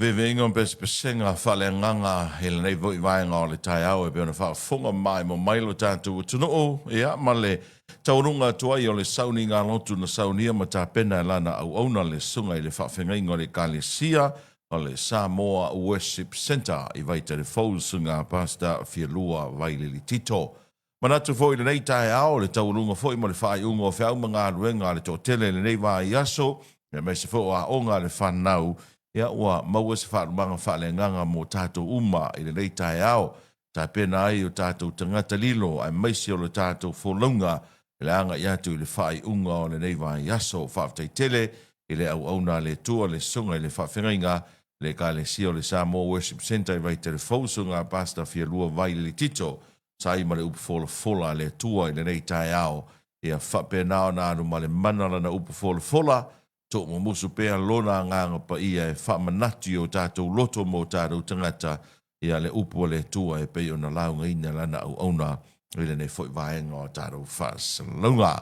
Veveinga pesenga whalenganga hele nei voi vaenga o le tai au e beona whaafunga mai mo mailo tātou tunoo ia ma le taurunga tuai o le sauni ngā lotu na saunia ma tā pena e lana au auna le sunga i le whaafengainga o le Kalesia o le Samoa Worship Center i vaita le fausunga pasta Fialua Vailili Tito. Manatu foi le nei tai au le taurunga foi mo le whaaiunga o whiauma ngā ruenga le tōtele le nei vai aso e me se fo a onga le whanau ia ua maua se whaarumanga whaalenganga mo tātou uma i le nei tai au. Tā pena ai o tātou tangata lilo ai maisi o le tātou wholunga i le anga i atu i le whaai unga o le nei vai aso whaaftai tele i le au auna le tua le sunga i le whaafengainga le Kalesia o le Samoa Worship Center i vai te le fausunga pasta Fialua Vailili Tito sa i ma le upu fola le tua i le nei tai au ia whapena o nā ma le manala na upu fola to mo musu pea lona nganga pa ia e whamanati o tātou loto mo tātou tangata ia le upu le tua e pei o na launga ina lana au auna i le nei fwoi vaenga o tātou whasalunga.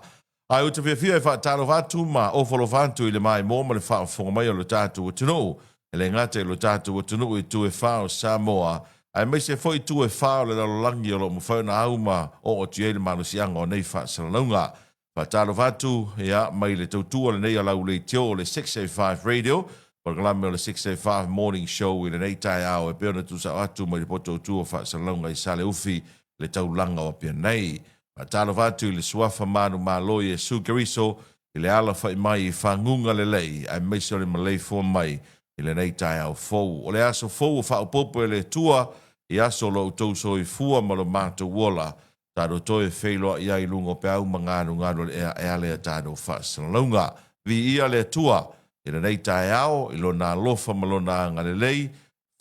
Ai o te whiawhia e whātāro whātu ma o whalo whātu i le mai mō ma le whaafonga mai o le tātou o tunu e le ngate o le tātou o tunu i tu e whao Samoa ai mai se fwoi tu e whao le lalolangi o lo mo whauna auma o ti e le manusianga o nei whasalunga. Patalo vatu ia mai le tautua le nei alau le tio le 685 radio Porkalame o le 685 morning show i le nei tai au e peona tu sa atu mai le poto tua whaasalonga i sale ufi le taulanga o pia nei. Patalo vatu i le suafa manu maloi e sugeriso i le ala whai mai i whangunga le lei ai meisio le malei fo mai i le nei tai au fou. O le aso fou o whaupopo e le tua i aso lo utouso i fua malo mātou wola tāro toe whailoa ia i lungo pe au mangāru ngāru e alea tāro whaasalonga. Vi ia le tua, i le nei tae ao, i lo nā lofa malona ngare lei,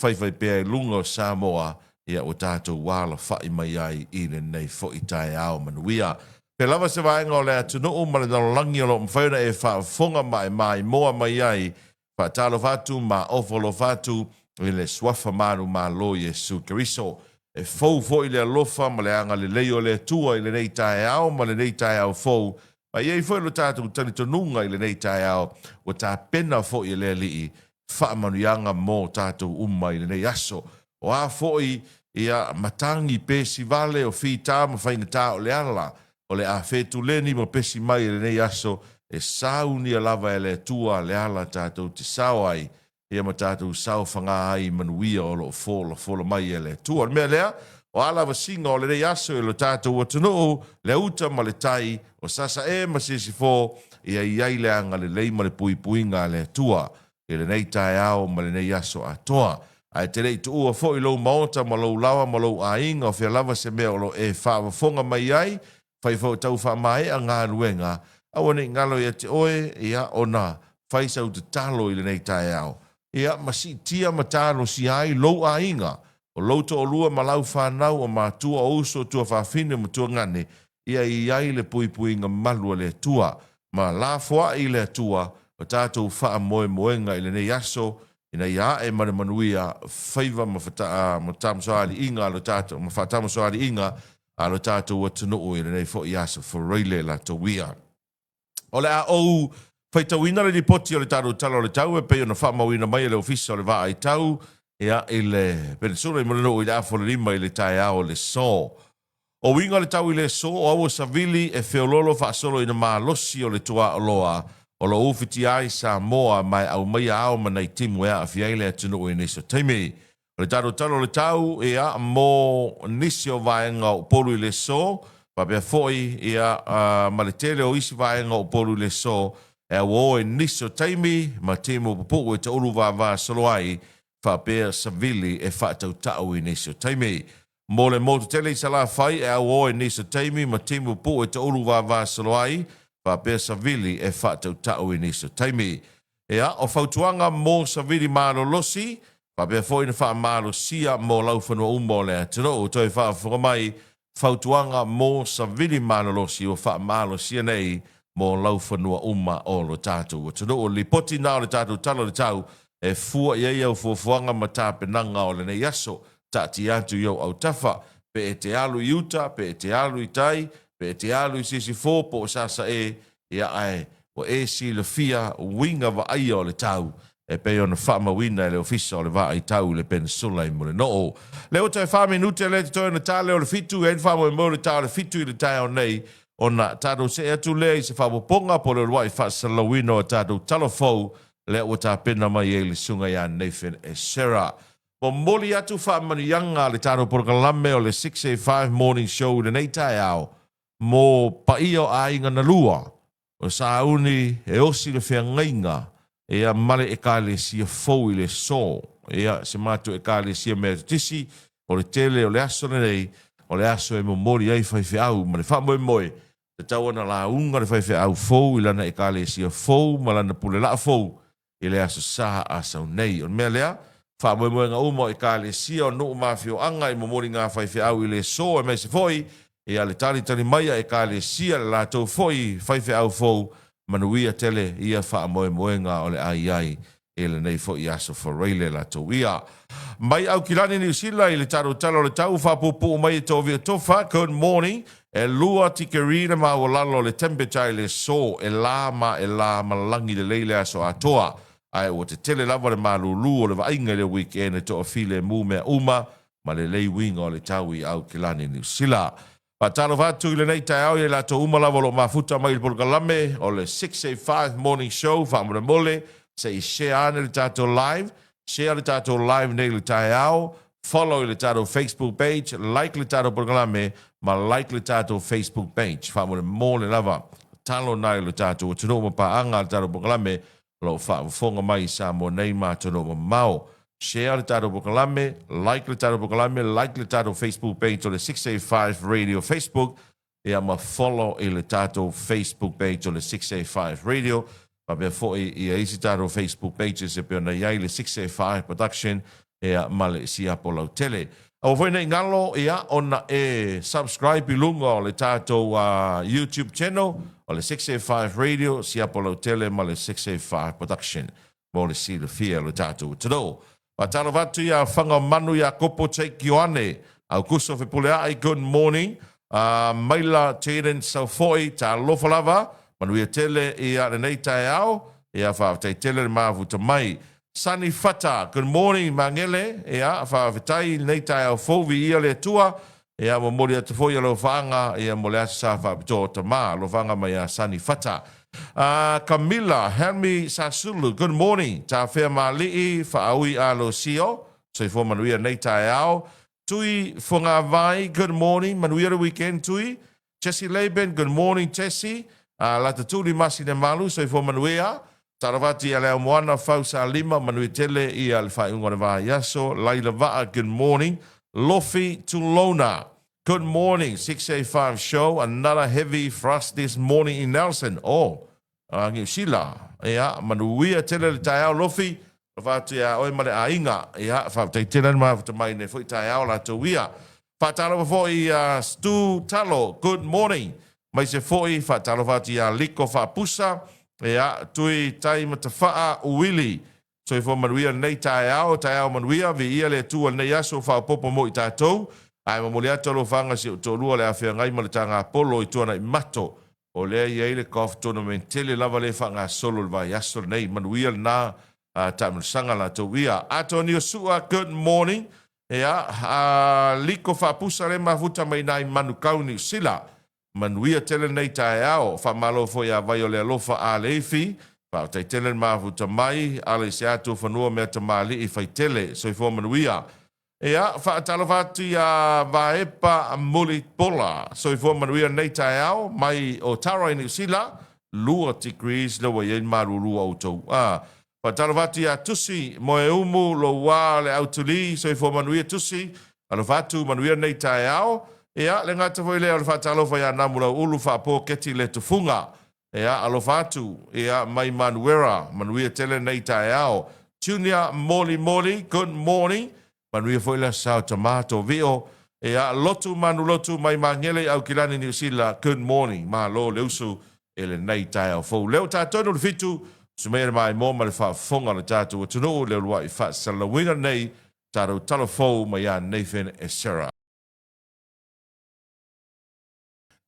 whaiwhai pēa i lungo Samoa, ia o tātou wāla whai mai ai i le nei fo i tae ao manuia. Pe lava se vaenga o le atunu o male dalo langi o lo mwhauna e whaafonga mai moa mai ai, whaatalo vatu ma ofolo vatu, i le swafa maru ma lo Yesu Keriso, e fou foi le alofa ma le anga le leo le tua i le nei tae au ma le nei tae au fou. Ma iei foi lo tātou tani tonunga i le nei tae au o tā pena foi i le lii whaamanuianga mō tātou umma i le nei aso. O a foi i a matangi pesi vale o fi tā ma whainga tā o le ala o le a whetu leni ma pesi mai i le nei aso e sauni a lava e le tua le ala tātou te sawai. Ia ma tātou sau whanga ai manuia o lo fola mai e le tua. Mea lea, o ala wasinga o le rei aso e lo tātou atunuu, le uta ma le tai, o sasa e ma sisi fō, ia iai le anga le lei ma le puipuinga le tua, e le nei tai ao ma le nei aso a toa. Ai te rei tu ua fō i lou maota ma lou lawa ma lou ainga o fia lava se mea o lo e whaawafonga mai ai, whai fō tau wha mai a ngā ruenga, awane ngalo ia te oe, ia ona, whai sau te talo i le nei tai ao. Ia masi tia matalo si ai lou a inga o louto o lua malau whanau o mātua o uso tua whawhine mo tua ngane ia i ai le puipuinga malua le tua ma la foa i le tua o tātou wha moe moenga i le nei aso ina ia e mare manuia whaiva ma whatamusoari inga alo tātou ma whatamusoari inga alo tātou atunuu i le nei fo i aso whareile la tawia. O le a ou Pai tau ina le poti o le taro talo le tau e pei ona whamauina mai le ofisa o le waa i tau ea i le Peninsula i moreno i le afole lima i le tae ao le so. O winga le tau i le so o awa savili e feololo whaasolo ina maa losi o le tua aloa o lo ufiti ai Samoa mai au mai ao manai timu ea a fiaile atunu o ineso taimi. O le taro talo le tau ea mo nisi o vaenga o polu i le so pa bea foi ea ma le tele o isi vaenga o polu i le so e o e niso taimi ma timo popo e te uru vā saloai whapea savili e whātau tau i niso taimi. Mo le motu tele i sala whai e o e niso taimi ma timo popo e te uru vā saloai whapea savili e whātau tau i niso taimi. Ea o whautuanga mo savili mālo losi whapea fōina wha mālo sia mo lau whanua umo le atino o toi wha whakamai whautuanga mo savili mālo losi o wha mālo sia nei mo lau whanua uma o lo tātou. Tano o li poti nao le tātou talo le tau e fua iei au fuafuanga ma tāpenanga o le nei aso tāti atu iau au tafa pe e te alu i uta, pe e te alu i tai, pe e te alu i sisi fōpo o sasa e ia ai o e si le fia winga wa aia o le tau e pe ona whaamawina le ofisa o le waa i tau le peninsula i mo le noo. Le o tai 5 minute le toi na tale o le fitu e wha mo le tau le fitu i le tai o nei ona tātou se atu le i se whapoponga po le wai whaasalawino o tātou talafou le o tā pena mai e le sunga ia Nathan e Sarah. Po moli atu whaamanianga le tātou porkalame o le 685 morning show le nei tai au mo paio a inga na lua o sauni e osi le whiangainga e a male e ka le sia fou i le so e a se matu e ka le sia mea tisi o le tele o le aso nei o le aso e mo mori ai whaiwhi au ma le wha moe te tauana la unga le whaiwhi au fou i lana e ka le sia fou ma lana pule la fou i le aso saha asau nei o mea lea wha moe ngā umo e ka le sia o nuu mawhio anga i mo mori ngā whaiwhi au i le so e me se foi e a le tali maia e ka le sia le lātou foi whaiwhi au fou manuia tele ia wha moenga o le ai e le nei fo i aso whareile la tau ia. Mai au kilani ni usila i le taro talo le tau whapupu mai e tō via tofa. Good morning. E lua tikerina ma o lalo le temperature le so e la malangi le leile aso atoa. Ai o te tele lava le malulu o le vainga le weekend e tō file mu mea uma ma le lei winga o le tau i au kilani ni usila. Pa talo vatu i le nei tai au i la tō umalawa lo mafuta mai i Porkalame o le 685 morning show whamura mole se i share ane le tātou live, share le tātou live nei le tai au, follow le tātou Facebook page, like le tātou Porkalame, ma like le tātou Facebook page. Whamura mole lava, talo nai le tātou tino ma paanga le tātou Porkalame lo whafonga mai sa mo nei ma tino ma mau. Share le tātou Porkalame, like le tātou Porkalame, like le tātou Facebook page o le 685 Radio Facebook, e ama follow i le tātou Facebook page o le 685 Radio, pa bea foi i a isi tātou Facebook pages e pia na iai le 685 Production e a male si apo lau tele. Au foi nei ngalo e a ona e subscribe i lunga o le tātou YouTube channel o le 685 Radio si apo lau tele ma le 685 Production mo le si le fia le tātou tano. Pa talo vatu ia whanga manu ia kopo te kioane. Au kuso fe pule ai, good morning. Maila tēren sau foi ta lofa lava. Manu ia tele ia le nei tai au. Ia whaafitai tele le maafu ta mai. Sani Fata, good morning mangele. Ia whaafitai nei tai au fōwi ia le tua. Ia mo mori atu foi ia lo whaanga. Ia mo le asa whaapito ta maa. Lo whaanga mai a Sani Fata. Camilla, Helmi Sasulu, good morning. Ta whea mali'i, whaaui alo sio. So i fo manuia nei tai au. Tui Funga Vai, good morning. Manuia the weekend, Tui. Jessie Laban, good morning, Jessie. Lata tuli masi ne malu, so i fo manuia. Tarawati a leo moana, Fausa Lima, Manui Tele, i al whaiunga ne vai yaso. Laila Va'a, good morning. Lofi Tulona. Good morning, 685 show. Another heavy frost this morning in Nelson. Oh, ngi sila. Ia, manuia tele le tai au lofi. Whātu ia oi mare a inga. Ia, whātai tele ma whātu mai ne fui tai au la tau ia. Whātalo whafo i Stu Talo. Good morning. Mai se foi whātalo whātu ia Liko Whāpusa. Ia, tui tai matawhaa uwili. So i fo manuia nei tai au manuia. Vi ia le tua nei aso whāpopo mo i tātou. Ai ma mole atu lo fanga si to lua le afia ngai ma le tanga polo i tuana i mato o le ia le golf tournament tele lava le fanga solo le vai aso nei manuia na tamu sanga la to ia Antonio Sua, good morning. Ia Liko Whapusa le mafuta mai nai manu kauni sila manuia tele nei tai ao fa malo fo ia vai o le alofa a leifi fa tai tele mafuta mai ale se atu fanua me tamali i fai tele so i fo manuia. Ia, whaatalo whātu ia vaepa muli pola. So i fō manuia nei tai au, mai o Tara i New Zealand, lua degrees lewa i marurua o tau. Whaatalo whātu ia tusi, mo e umu lo wā le autuli, so i fō manuia tusi, alo whātu manuia nei tai au. Ia, le ngata fo i leo, whaatalo wha ia namura ulu whāpō keti le tufunga. Ia, alo whātu, ia mai manuera, manuia tele nei tai au. Tunia Moli, good morning. Manuia foi la sao tomato vio e a lotu manu lotu mai mangele au kilani New Zealand, good morning ma lo leusu ele nei tai au fo leo tātou le fitu sumeira mai mo ma le whaafonga le tātou o tunu leo lua i whaasalawina nei tātou talafou mai a Nathan e Sarah.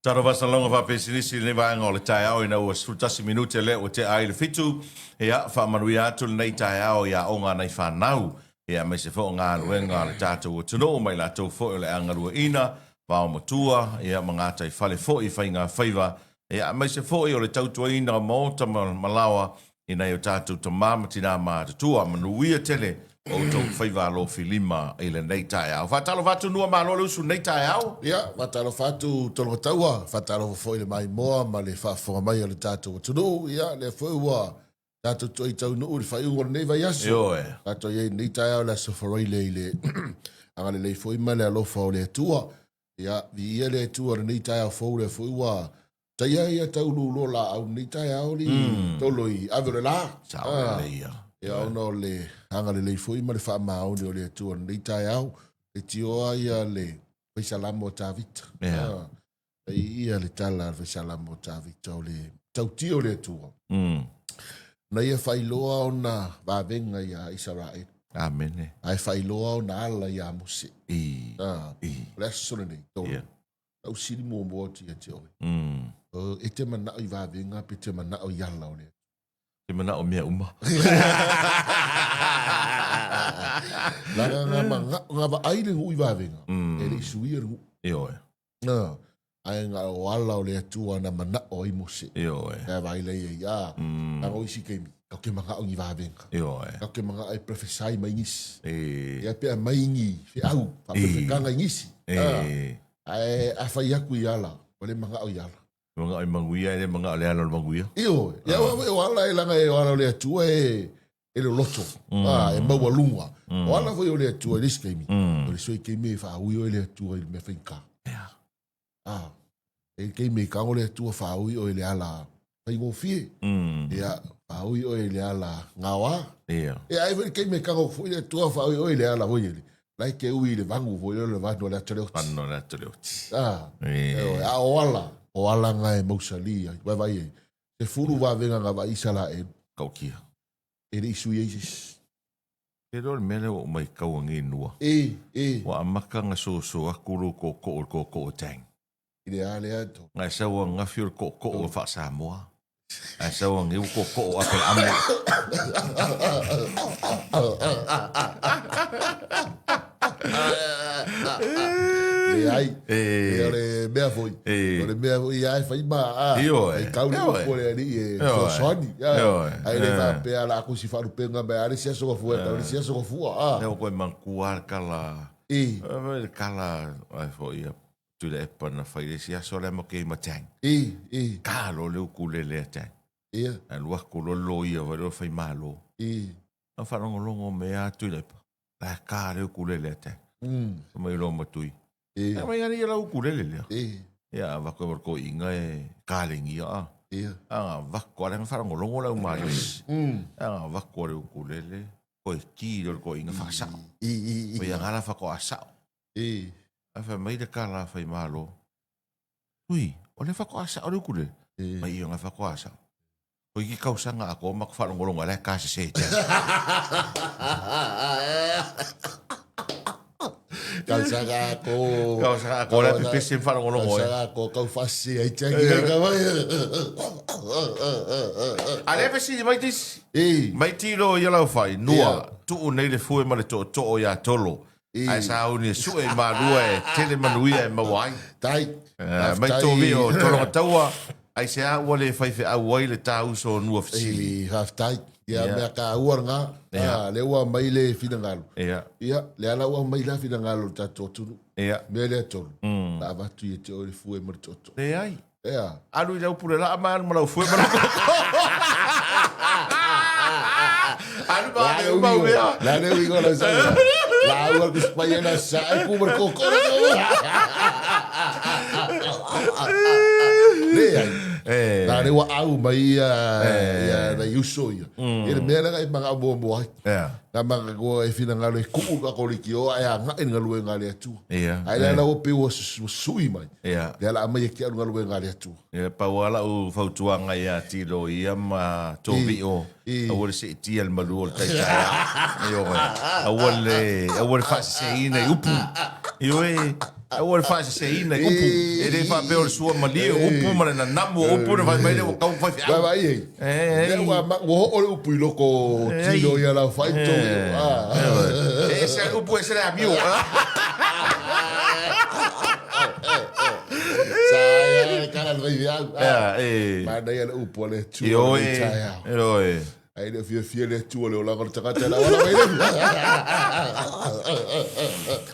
Taro vasalonga va pesinisi le va ngol tai au ina o sutasi minute le o te ai le fitu ia fa manuia tu nei tai au ia onga nei fa nau ia me se fo nga ruenga le tatu o tuno mai la tu fo le anga ina va o motua ia manga tai fale fo I fainga faiva ia me se fo o le tautu ina mo ta malawa ina o tatu to mama tina ma tu manuia tele o to faiva lo filima ile nei tai au fa talo vatu no ma lo su nei tai au ia fatalo fatu tolo taua fatalo foi le mai moa ma le fa fo mai le tatu tu ia le foi wa tatu toi tau no le fai o nei vai aso yo tato ye nei tai au la so for ile anga le foi mai le lo fo le tua ia vi ele tua nei tai au fo le foi wa tai ia tau lo la au nei tai au li toloi avere la sa le ia ia no le anga le foi mai le fa ma o le tua nei tai au e tio ia le Salamo Tavit. Ia le tala Salamo Tavit o le tautio le tua. Na ia whailoa o na wavenga ia Israel. Amen. Ai whailoa o na ala ia muse. Le sone nei tolo. Au siri mo mo tia te oi. E te mana o I wavenga pe te mana o iala o le. Te mana o mea uma. Langa nga va aile ui wavenga. E le suia ngu. Io Ai nga o ala o le atua na mana o I muse. Io E vai le ia. Nga o isi keimi. Kau ke manga o ngi wavenga. Io Kau ke manga ai profesai mai ngisi. E Ia pia mai ngi. Fi au. Pa profekanga ngisi. Ai a fai aku I ala. O le manga o I ala. mga ai manguia e mga ale ala manguia. Iyo. Ia o ala e langa e o ala o le atua e le loto. E maua lunga. O ala foi o le atua e lisi keimi. O le soi keimi e wha ui o le atua I me whainka. E keimi ka o le atua wha ui o le ala. Pai ngō fie. Ia wha ui o le ala ngawa. Ia. E ai foi keimi ka o foi le atua wha ui o le ala hoi ele. Lai ke ui le vangu foi o le vangu le atua leoti. Anno le atua leoti. A o ala. O ala nga e mausali. Vai vai e. Se furu wa venga nga wa isala e. Kaukia. E le isu Yesus. E roi mele o mai kaua ngi nua. Wa amaka nga so akuru ko tang. I le ale ato. Nga sawa nga fiur ko o fa Samoa. Nga sawa ngi ko o apel amu. Le ai. E le mea foi. O le mea foi ai fai ma. Io e. Kau le ko le ali e so soni. Ai le fa pe ala ku si faru penga me ali sia so fu e ali sia so fu. Ne ko mankuar kala. Kala ai foi tu le pana fai sia so le mo ke matang. Kalo le ku le tang. Al wa ku lo ia va lo fai malo. Na fa longo me a tu le. La ka le ku le tang. Mai lo matui. Mai ani la ukulele le. Ya va ko inga e kalengi a. Va ko le fa ngolongo la umaris. Va ko le ukulele ko ki lo ko inga fa sa. Mai ngala fa ko asa. Fa mai de kala fa malo. Ui, o le fa ko asa o le ukulele. Mai nga fa ko asa. Ko ki kausa nga ko mak fa ngolongo la ka se. Kausa ko le pipisi fa ngolongo. Kausa ko kau fasi ai tangi ka vai. Ale pesi mai tis. Mai tiro yellow fai nua tu nei le fu ma le to ya tolo. Ai sa uni su e ma due tele manuia e mawai. Tai. Mai to vio tolo taua. Ai se a wale fai fe a wai le tau so nua fisi. Half tai. Ia mea ka uaranga. Le ua mai le finangalo. Ia, le ala ua mai la finangalo ta totunu. Mea le atolu. La avatu i te ore fue mara toto. Le ai. Ia. Alu i lau pule la ama anu malau fue mara toto. Anu ma le umau mea. La ne ui gola sa. La ua kuspai ana sa. Ai kumar koko. Le ai. La ne ua au mai na iuso ia. Ele mea nga i manga mua mua. Na manga goa e fina ngalo e kuku ka koliki o ai a ngai ngalu e ngali atu. Ai la o pe o sui mai. Le ala mai e ki ngalu e ngali atu. Pa wala u fautuanga ia tilo ia ma tobi o. Awole se ti al malu o tai tai. Awole fasi se ina upu. Io e o le fa se ina upu e le fa pe o sua mali upu ma na namu upu na vai mai o kau fa Vai vai ei. O upu i loko tino ia la fai to. Ese upu ese era mio. Saya cara vai vial. Mana ia upu le tu. Oi. Aí ele fia le tu le la ko taka la wala vai le.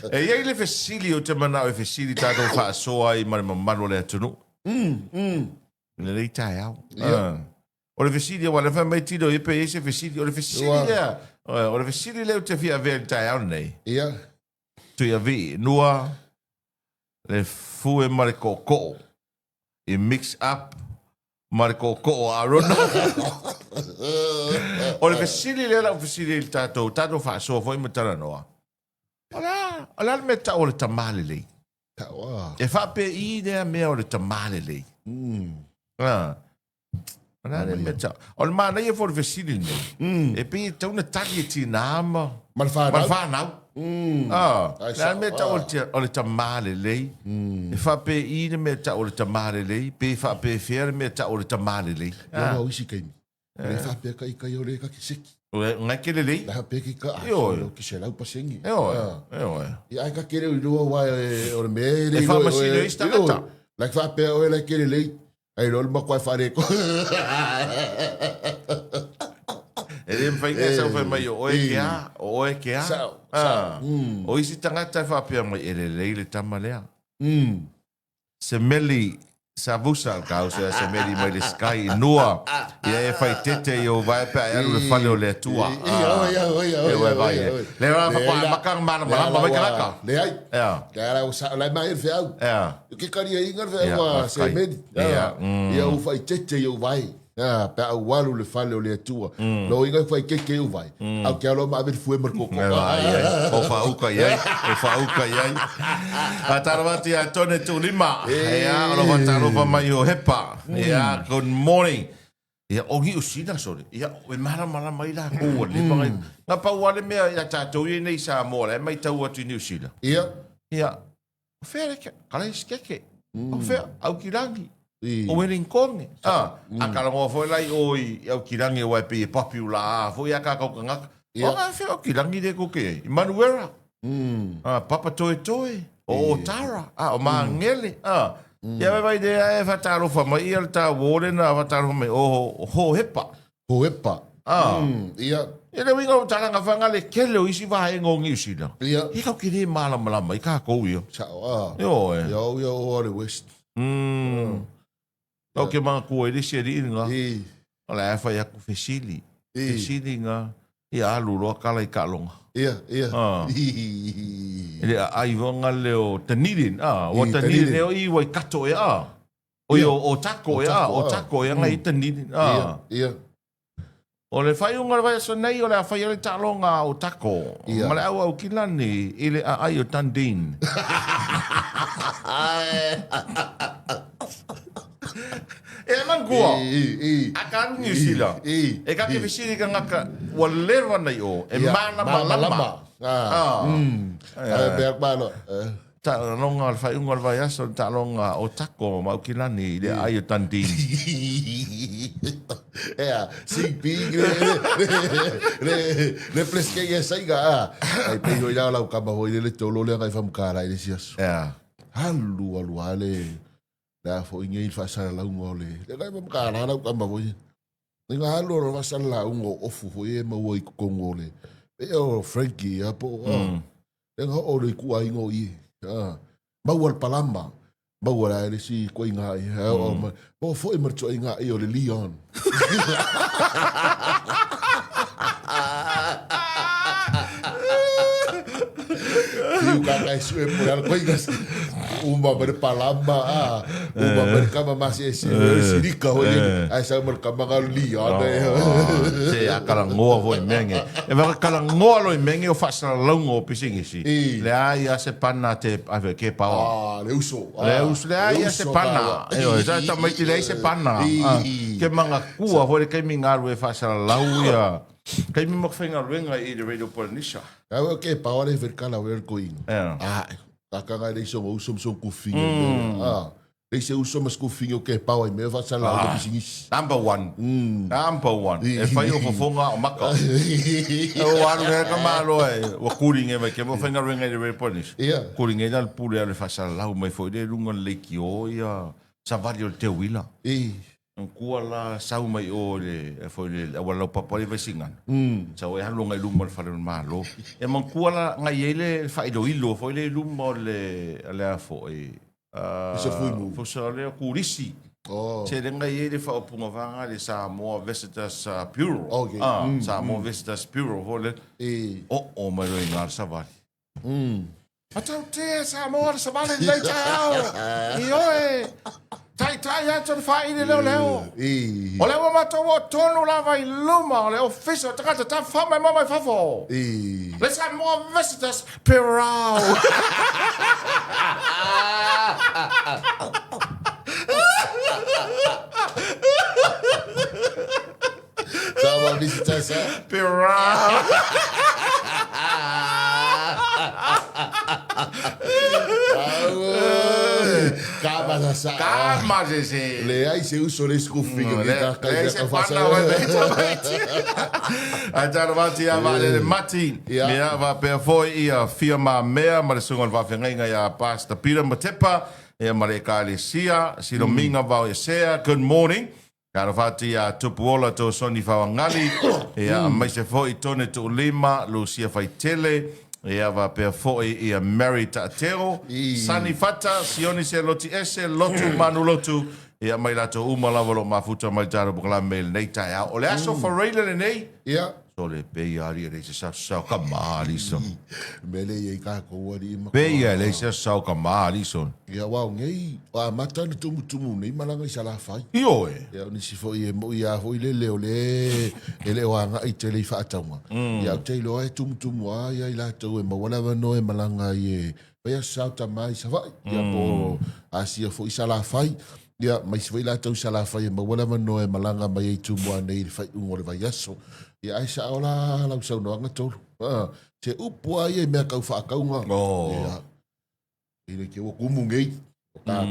E ia le fesili o te mana o fesili tato fa soa i mano le tunu. Le le tai au. O le fesili wala fa mai tiro e pe ese fesili o le fesili le. O le fesili le o te fia ve tai au nei. Ia. Tu ia vi nua le fue mare koko. I mix up mare koko a rono. O le fesili le la o fesili le tato fa soa foi matara noa. Ala me ta o le tamale le. E fa pe I de me o le tamale le. Ala me ta. O le mana ia for vesili ne. E pe ta una tagi ti nama. Malfa na. Ala me ta o le tamale le. E fa pe I de me ta o le tamale le. Pe fa pe fier me ta o le tamale le. Ya o isi kai. Le fa pe kai o le ka kiseki. Ngai kele lei. La pe ki ka. Ki se lau pasengi. I ai ka kere u wa o le mere. E fa masino ista kata. La fa pe o le kere lei. Ai lo ma kwa fare ko. E le mfai nga sa fa mai o e ke a. O isi tangata fa pe mai ele lei le tamalea. Se meli sa vusa causa se meli mai le sky nua ia e fai tete o vai pe ai le fale o le tua e vai le va fa makang mana mai kaka le ai cara o sa la mai fe au que caria ingar fe wa se meli ia o fai tete o vai pe au walu le fale o le tua lo inga fai que o vai au que alo ma ver fue marco o fa uka ia a tarvati a tone tu lima ia lo va taro va mai o hepa ia good morning ia o gi usina sore ia o mara mai la ko le mai na pa wale me ia ta to i nei sa mo le mai tau atu ni usina ia fere que kala iskeke o fe au kirangi o Wellington a kala mo foi lai oi au kirangi wa pe popular foi a ka ka ngaka o a fe o kirangi de ko ke Manuela papa toi o Tara o mangele ia vai de e fataro fa mai il ta wole na fataro me o ho hepa ia ele winga tanga fanga le kele o isi vai ngongi usina ia i ka kiri mala mai ka ko yo yo o le west o ke mga kuwa ili siya rin nga. Wala e faya ku fesili. Fesili nga. Ia aluro kalay kalong. Ia. Ili aiwa nga leo tanidin. O tanidin leo iway kato e o tako e o tako e nga i tanidin. Ia. O le fai unga vaya so nei o le a fai le talonga o tako. Ma le au kilani ili a ai o tandin. E mangua. A karu New Zealand. E ka ke visiri ka ngaka walera nei o. E mana malama. Beak malo. Ta longa al fai unga vai aso ta longa o tako ma kilani le ai o tandin. Sing ping le pleske ye saiga. Ai pe yo ya la ka ba ho le tolo le ga fam kara ile sias. Halu ale. Da fo inga il fa sala la ungo le ga fam kara la ka ba ho. Ninga halu ro fa sala ungo ofu ho ye ma wo ko ngole. E o Frankie apo. Nga o le ku ai ngo i. Bawal palamba. Bawal ai si ko inga i. O fo e marcho inga i o le Leon. Tiu kaka sue por algo ingas. Uma berpalamba uma berkama masih sirika hoye ai sa berkama ngal Leon. Se akala ngoa vo menge. E va kala ngoa lo menge o fasa longo pisingisi. Le ai a se panna te ave ke pa. Le uso le ai a se panna. E já tá mai te se panna. Ke manga kua vo ke mingaru e fasa lauia. Kai mi mo fenga renga I de radio Polynesia. Ai ke pa ore ver kala ver going. Kakanga le so usum kufinga. They say uso mas kufinga ke pau me va sala o bisingis. Number one. E fai o fofonga o maka. O alu e ka malo e. Wa kuringe mai ke mo whainga ringa i reponis. Kuringe dal pule ale fa sala lau mai foi de lunga leki o ia. Savari o te wila. Kua la sau mai o le foi le wala papali vesingan. Sau e halonga i luma le fale malo. E man kua la ngai ele fa ilo ilo foi le luma le a foi. Fosa le kurisi. Se renga i le fa opunga vanga le Samoa Visitors Bureau. Samoa Visitors Bureau hole. O mai roi ngar savari. Atau te Samoa savari le tau. Ioe. Tai atu fai ni leo. O leo matoa tonu lava i luma. O leo fiso takata ta fama mama fafo. Let's have more visitors. Pirao. Sama visitors. Pirao. Kama se le ai se uso le scufinga le se fanno a tarvati a vale Martin me va per foi ia firma mea ma sunga va fenga ia pasta Peter Matepa e mare Kalesia si dominga va esea good morning tarvati a tupuola to soni fa ngali e mai se foi tone to lima Lucia Faitele Ea va per foi ia Mary Tatero. Sani fata, sioni se loti ese, lotu manu lotu. Ia mai lato uma lavalo mafuta mai taro bukala mail nei tai au. Ole aso fareila le nei? Ia. So le peia le se sa kamari so. Mele ye ka ko wari ma. Peia le se sa kamari so. Ia wa ngei, wa mata ni tumu nei malanga sala fai. Io e. Ia ni si foi mo ia foi le ole. Ele wa nga i tele fa atanga. Ia te lo e tumu ia ila to e mo wala no e malanga ye. Peia sa ta mai sa vai. Ia po asia foi sala fai. Ia mai se foi la to sala fai mo wala no e malanga mai tumu nei fai un ole vai aso. Ia ai sa ola la usau no nga tolu. Te upua ia mea kau whaakaunga. Ia. Ine ke o kumu ngei. Ka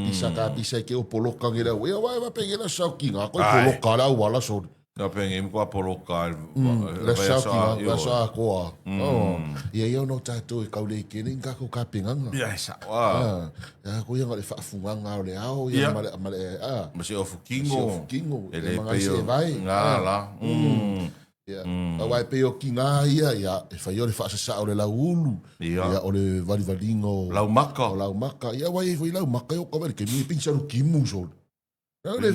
pisa ke o poloka ngira. Ia wai wapenge la sau kinga. Koi poloka la wala sori. Ka penge mko a poloka. La sau kinga. La sau koa. Ia iau no tātou e kaule i kene. Inga ko ka penganga. Ia sa. Ia ko ia ngale whaafunganga o le ao. Ia male. Masi o fukingo. Ele peo. Ngā la. Awai pe o ki ngā ia e whai ore whaasasa o le lau ulu ia o le varivalingo lau maka o lau maka ia wai e lau maka o kawari ke mi pinsaru kimu so le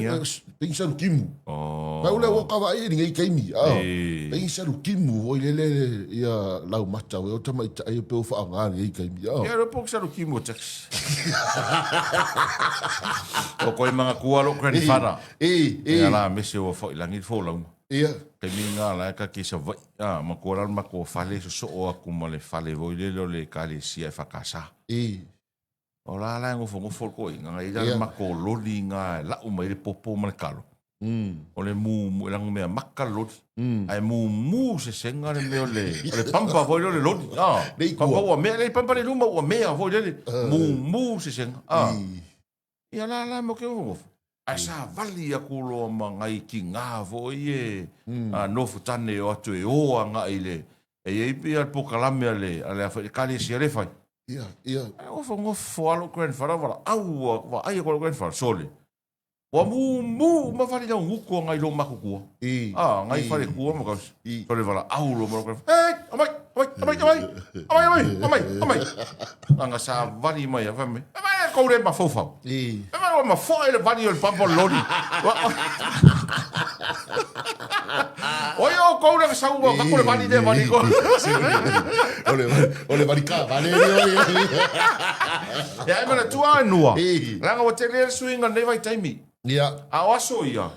pinsaru kimu kau le waka wai e ringai kaimi pinsaru kimu o le ia lau mata o tamai ai pe o whaangani ei kaimi ia repok saru kimu tax o koe mga kualo kreni whara ia la mese o whailangi wholau ia ke minga la ka ki sa vai ma ko ran ma ko fale so o aku ma le fale voi le kali sia fa kasa o la ngo fo ko nga ida ma ko loli nga la o mai le popo ma kalo o le mu la me makalo ai mu se senga le me le pampa voi le loli pampa o me le pampa le luma o me voi le mu se senga ia la mo ke o Asa vali a kulo mangai ki ngā voi nofu tane o atu e oa ngā ile. E ipi al pokalame ale a whai kare si ale whai. Ia. Ofa ngofo alo grandfather wala au wa ai ko grandfather sole. Wa mu ma vali na nguko ngai lo makukua. Ngai fale kua mo ka. Sole wala au lo mo ka. Amai. Anga sa vali mai a fame. Ko le ma fofa. Ma fo ele vali o pampo lori. Oyo ko le sa u ka ko le vali de vali ko. Ole vali ka vali. Ya me tu anua. Ranga o te le swinga nei vai taimi. Ia. A waso ia.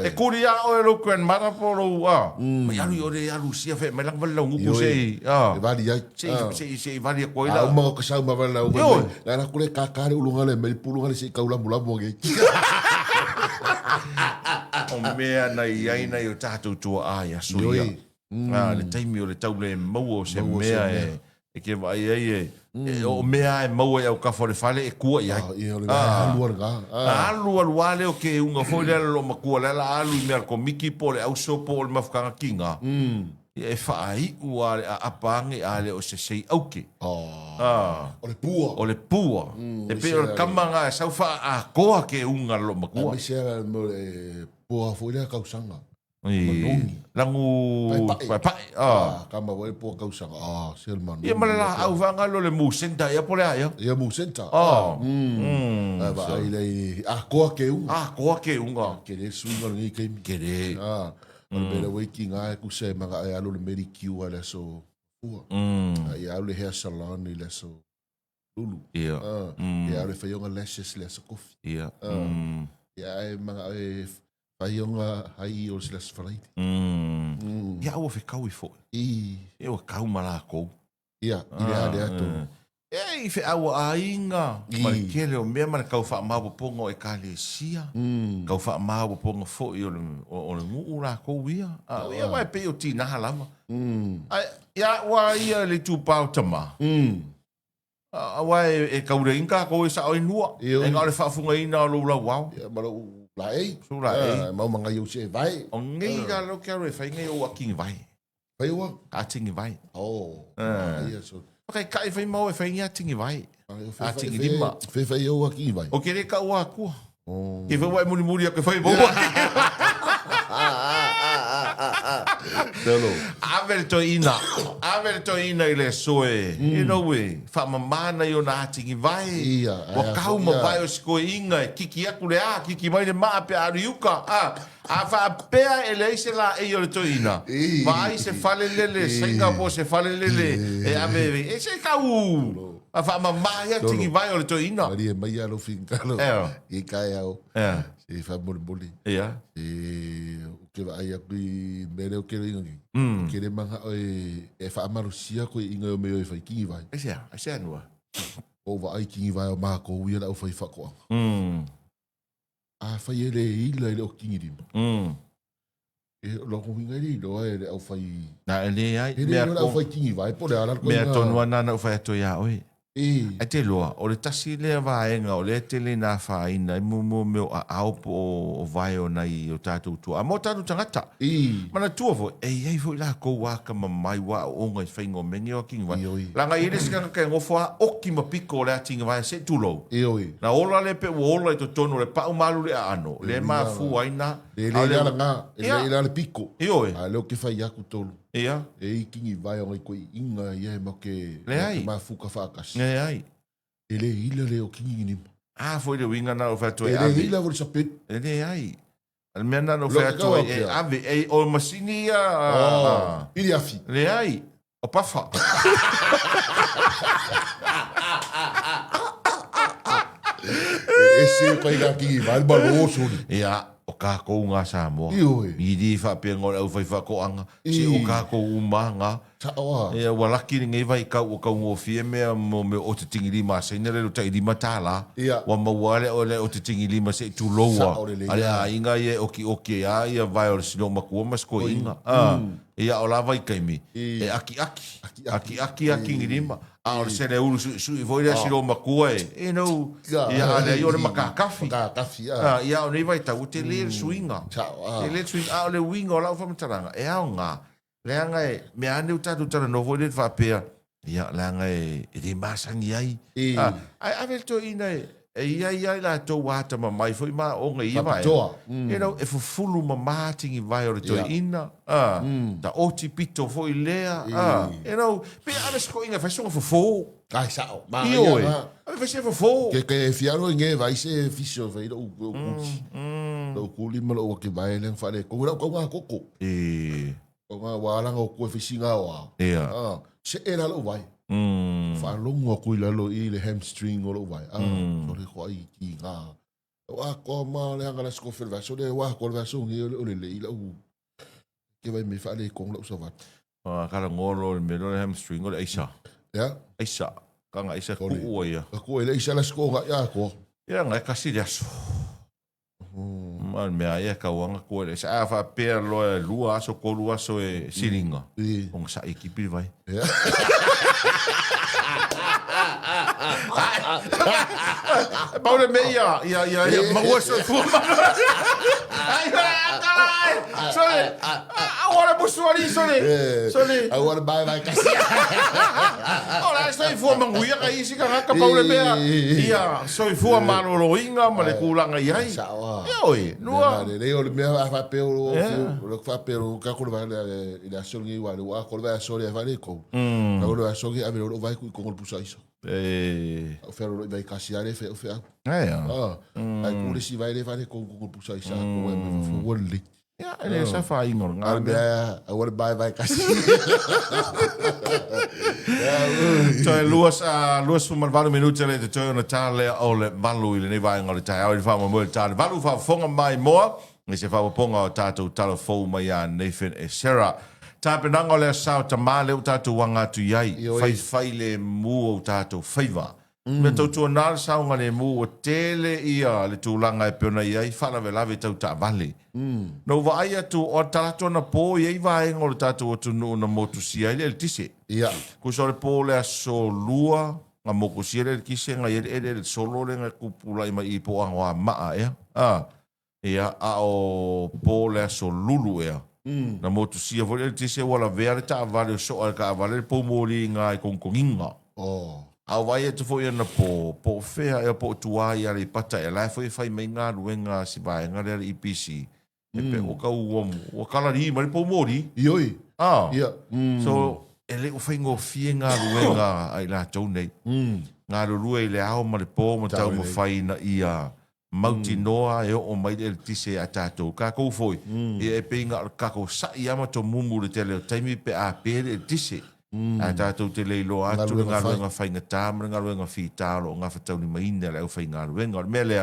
E kuri a o lo kwen mara polo wa. Ma yalu yo le yalu sia fe me lang vala ngupu se. E vali ai. Se vali ko ila. A mo ka sa ma vala o. La kule ka ka le ulunga le me pulunga le se ka ula mula mo ge. O mea na iai na yo tatu tua a ya so ia. Le taimi o le tau le mau o se mea E ke vai ai o mea e mau e au ka fore fale e kua i ai. Ia le alu nga. Alu wale o ke unga foi le lo makua le la alu i mea ko miki po le au sopo o le mafukanga kinga. E whaai ua le a apange a le o se sei auke. O le pua. O le pua. E pe o le kamanga e sau wha a koa ke unga lo makua. A mi sea mo le pua foi le kausanga. Langu pai. Kama wale pua kausanga. Sel man. Ia malala au vanga lo le musenta ia pole aia. Ia musenta. Ai le a koa ke unga. A koa ke unga. Ke le suinga ngi keimi. Ke le. O le mele wiki ngā e kuse manga e alo le meri kiu a le so ua. I alo le hair salon i le so lulu. Ia. I alo le whaionga lashes le so kofi. Ia. Ia e manga e whaionga hai o se le so whalaiti. Ia ua whekau i fo. Ia ua kau mala kou. Ia, i le ade ato. E i fe awa a inga. Mari kele o mea mana kau wha mawa pongo e kale sia. Kau wha mawa pongo fo i o le ngu la kou ia. Ia wai pe o ti naha lama. Ia wa ia le tu pao tama. Wai e kaure inga kou e sa o inua. E ngā le whaafunga ina o lo wau. Ia mara la ei. So la ei. Mau manga iu se vai. O ngei la lo kia re whai ngai o akingi vai. Vai ua? A tingi vai. Ia so. Okay, kai whai mau e whai ngia tingi vai. A tingi lima. Whai au aki vai. O kere ka ua kua. Ke whai muri muri a ke whai mau aki. Telo. Aver to ina i le soe. You know we. Whamamana i o nā tingi vai. Ia. Wa kau ma vai o siko inga e kiki aku le a. Kiki mai le maa pe aru yuka. A whaapea e le ise la e o le to ina. Vai se fale lele. Singapore se fale lele. E ave. E se kau. A whamamaya tingi vai o le to ina. Maria mai alo finkalo. I kai au. E wha mori. Ia. E ke wa ai aku i mere o kere inga ki. Kere manga e wha amarusia koe inga o meo e whai kingi vai. Ese anua. O wa ai kingi vai o maa ko uia na au whai whakoa. A whai e le ila e le o kingi rima. E loko hinga ri loa e le au whai. Na e le ai. E le au whai kingi vai. Po le ala koe mea tonua nana u whai ato ia oi. E te loa, o le tasi lea vaenga, o le te le nā whaina, i mumu meo a aupo o vai o nei o tātou tua. A mo tātou tangata. Mana tua fo, ei fo i la kou waka mamai wa o ngai whaingo mengi o kingi vai. Langa i le sikanga kai ngofua, oki mapiko o le atinga vai, se tūlou. Na ola le pe ola i to tono, le pau malu le ano, le maa fu aina. Le la ngā, le le piko. Ioi. A leo ke whai aku tolu. Ia. E i kingi vai o ngai koe inga ia e mau ke maa fuka whakasi. Le ai. E le ila le o kingi nima. Foi le winga na o whatu e ave. ave. E le ila vori sapet. E le ai. Al mea na o whatu e ave. E o masini a... Ili afi. Le ai. O pafa. E se kai ngā kingi vai, malo o suri. Ia. O kākou ngā Samoa. Ioi. I di whapea ngore au whai whakoanga. Si o kākou umanga. Taoa. E walaki ni ngai vai kau o kau ngōwhia mea mo me o te tingi lima. Se ina rero tai lima tāla. Ia. Wa mawale o le o te tingi lima se tu loa. Sa o le le. Ale a inga ia oki a ia vai o le sino makua mas ko inga. Ia o lava i kaimi. E aki ngi lima. A o le sere uru su i voi le sino makua e. E no. Ia ale i o le makakafi. Makakafi, Ia o nei vai tau te le swinga. Taoa. Te le swinga. A o le winga o lau whamataranga. E ao ngā. Leanga e, me ane u tātou tara novo le whapea. Ia, leanga e re masangi ai. Ai avel to ina e ia la tō wāta ma mai fwoi ma o ngai ia vai. E rau, e fufulu ma mātingi vai o le to ina. Ta oti pito fwoi lea. E rau, pe ane sko inga whaisonga fufo. Ai sao. Io e. Ame whaisonga fufo. Ke fiaro nge vai se fisio vai o kuchi. O kuli ma o ke vai le whare. Kongurau kau ngā koko. O ngā wāranga o koe whisinga o au. Ia. Se e lalo vai. Whalongo a koe lalo i le hamstring o lo vai. So le koa i ki ngā. O a koa mā le hanga la sko whirwaso. Le wā koa le waso ngi o le le i lau. Ke vai me whale kong lau sa wat. Kara ngoro le mero le hamstring o le Aisa. Ia? Aisa. Kanga Aisa ku ua ia. A koe le isa la sko ngā ia koa. Ia ngai kasi le aso. Man mea ia ka wanga ko le sa fa per lo lua so ko lua so e siringa. Ong sa ekipi vai. Paule me ia maua so fu. Ai sorry. Agora busuari sorry. Agora vai kasi. Ora so fu manguia ka isi ka Paule me ia so fu maloloinga ma le kulanga iai. Oi, nua. Le o le mea fa pelo fa pelo ka ko va le asongi wa le ko va sori va le ko. Na lo asongi a lo vai ku ko pusa iso. O ferro vai kasi ale fe o fe. Ai ku le si vai le va le ko pusa isa ko e fu woli. Ja, ele sa fa ingor nga. Agora vai kasi. Toi luas fu mal valu minuti le te toi na tale o le valu ile ne vai ngor tai o fa mo tale valu fa fonga mai mo ni se fa ponga o tatu talo fo mai a Nathan e Sarah ta penanga le sa ta male o tatu wanga tu yai fai le mu o tatu faiva me tau tu na sa nga le mu o tele ia le tulanga e pena iai fa la vela tau ta vale no vai tu o tatu na po iai vai ngor tatu o tu no motu sia ile tise ia ku so le po le so lua nga mo ku sia le kise nga ele solo le nga kupula i po anga ma ia a o po le so lulu ia na mo tu sia vo le tise wala vere ta vale so al ka vale po mori nga i konginga au vai tu foi na po fea e po tua ia le pata e la foi fai mai nga luenga si vai nga le IPC e pe o ka o kala ri mai po mori ioi ia so ele o fai ngo fie nga luenga ai la tau nei nga lue le au ma le po mo tau mo fai na ia mauti noa e o mai le tise a tatou ka ko foi e pe nga ka ko sa ia ma to mumu le tele taimi pe a pe le tise a tatou te leilo atu nga luenga fai nga tamra nga luenga fi talo nga fa tau ni maina le au fai nga luenga me le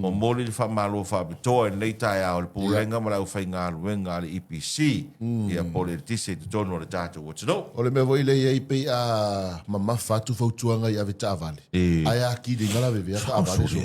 o moli le fa malo fa to e nei tai au le pulenga ma le au fai nga luenga le IPC ia pole le tise te tono le tatou o tino o le me voi le ia pe a mama fatu fautuanga ia veta vale ai aki de ngala veve ka vale so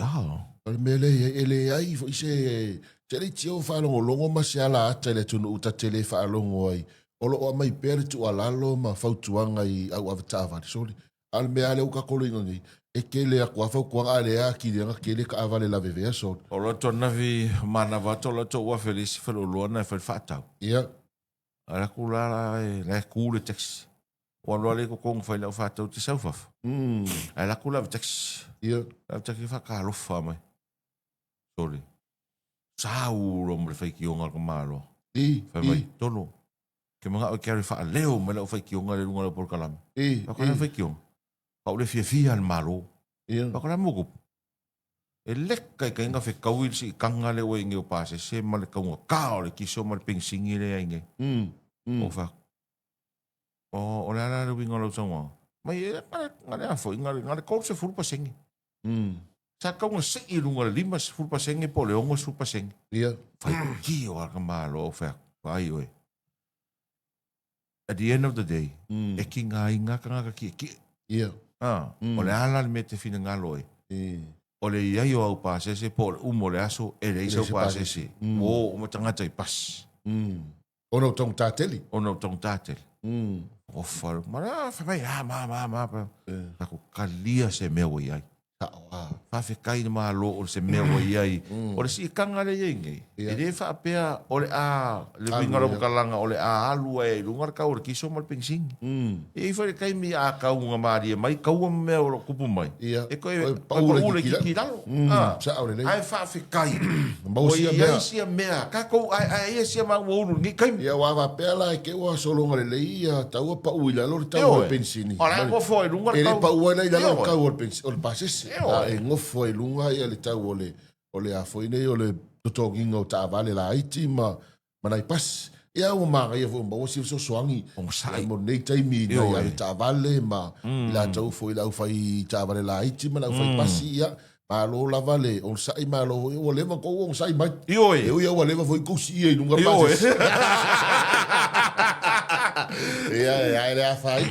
o le me le ele ai fo ise tele tio fa longo masiala tele tunu uta tele fa longo ai olo o mai pere tu alalo ma fautuanga i au avtava soli al me ale o ka kolinga ngi e kele a kwa fa kwa ale a ki de kele ka avale la veve so o lo to navi mana va to lo to wa feliz fa lo lona fa fata ia ala kula la kule tex o lo le ko kong fa la fata ti sa fa ala kula tex ia la tex fa ka lo fa mai soli sa u lo mo fa ki o ngal ko malo fa mai tolo ke mga o kere fa leo me la fai kionga le lunga por kalam pa ko fai kiong pa le fia al malo pa ko la mugo e lek kai kai nga fe kawil si kanga le o nge o pase se mal ka ngo ka o le kiso mal ping singi le nge o fa o la le winga lo songo mai e nga fo nga ko se ful pa singi sa ka ngo se i lunga le limas ful pa singi po le ongo ful pa singi fai ki o ka malo o fa ai oi at the end of the day, e ki ngā ka ki. O le ala me te whina ngā loe. O le iai o au pāsese, po le umo le aso, e le iso pāsese. O matangata i pas. Ono tong tāteli. Ono tong tāteli. O wharu, mara, whawai, ma. Kako kalia se mea wai ai. Whawhi kai ma lo o se mea wai ai. O le si kanga le iengi. E le whaapea o le a, le wingara mukalanga o le a alua e lungar ka o le kiso mal pingsing. E whare kai mi a kaunga maari e mai, kaua mea o lo kupu mai. E koe paule ki lalo. Ai whawhi kai. O iai sia mea. Kako ai sia ma uoru ni kai. Ia wawa pela e ke ua solonga le leia, taua pa ui lalo le taua pensini. Ora ko foi lungar ka. E le pa ui lalo ka o le pasese. E ngofo e lunga ia le tau o le a foi nei o le totoginga o ta vale la iti ma nai pas ia o manga ia vo mo si so soangi mo nei taimi nei ia ta vale ma la tau foi la fai ta vale la iti ma la fai pas ia ma lo la vale o sai ma lo o le ma ko o sai mai io ia o le ma foi ko si e lunga pas ia ia fai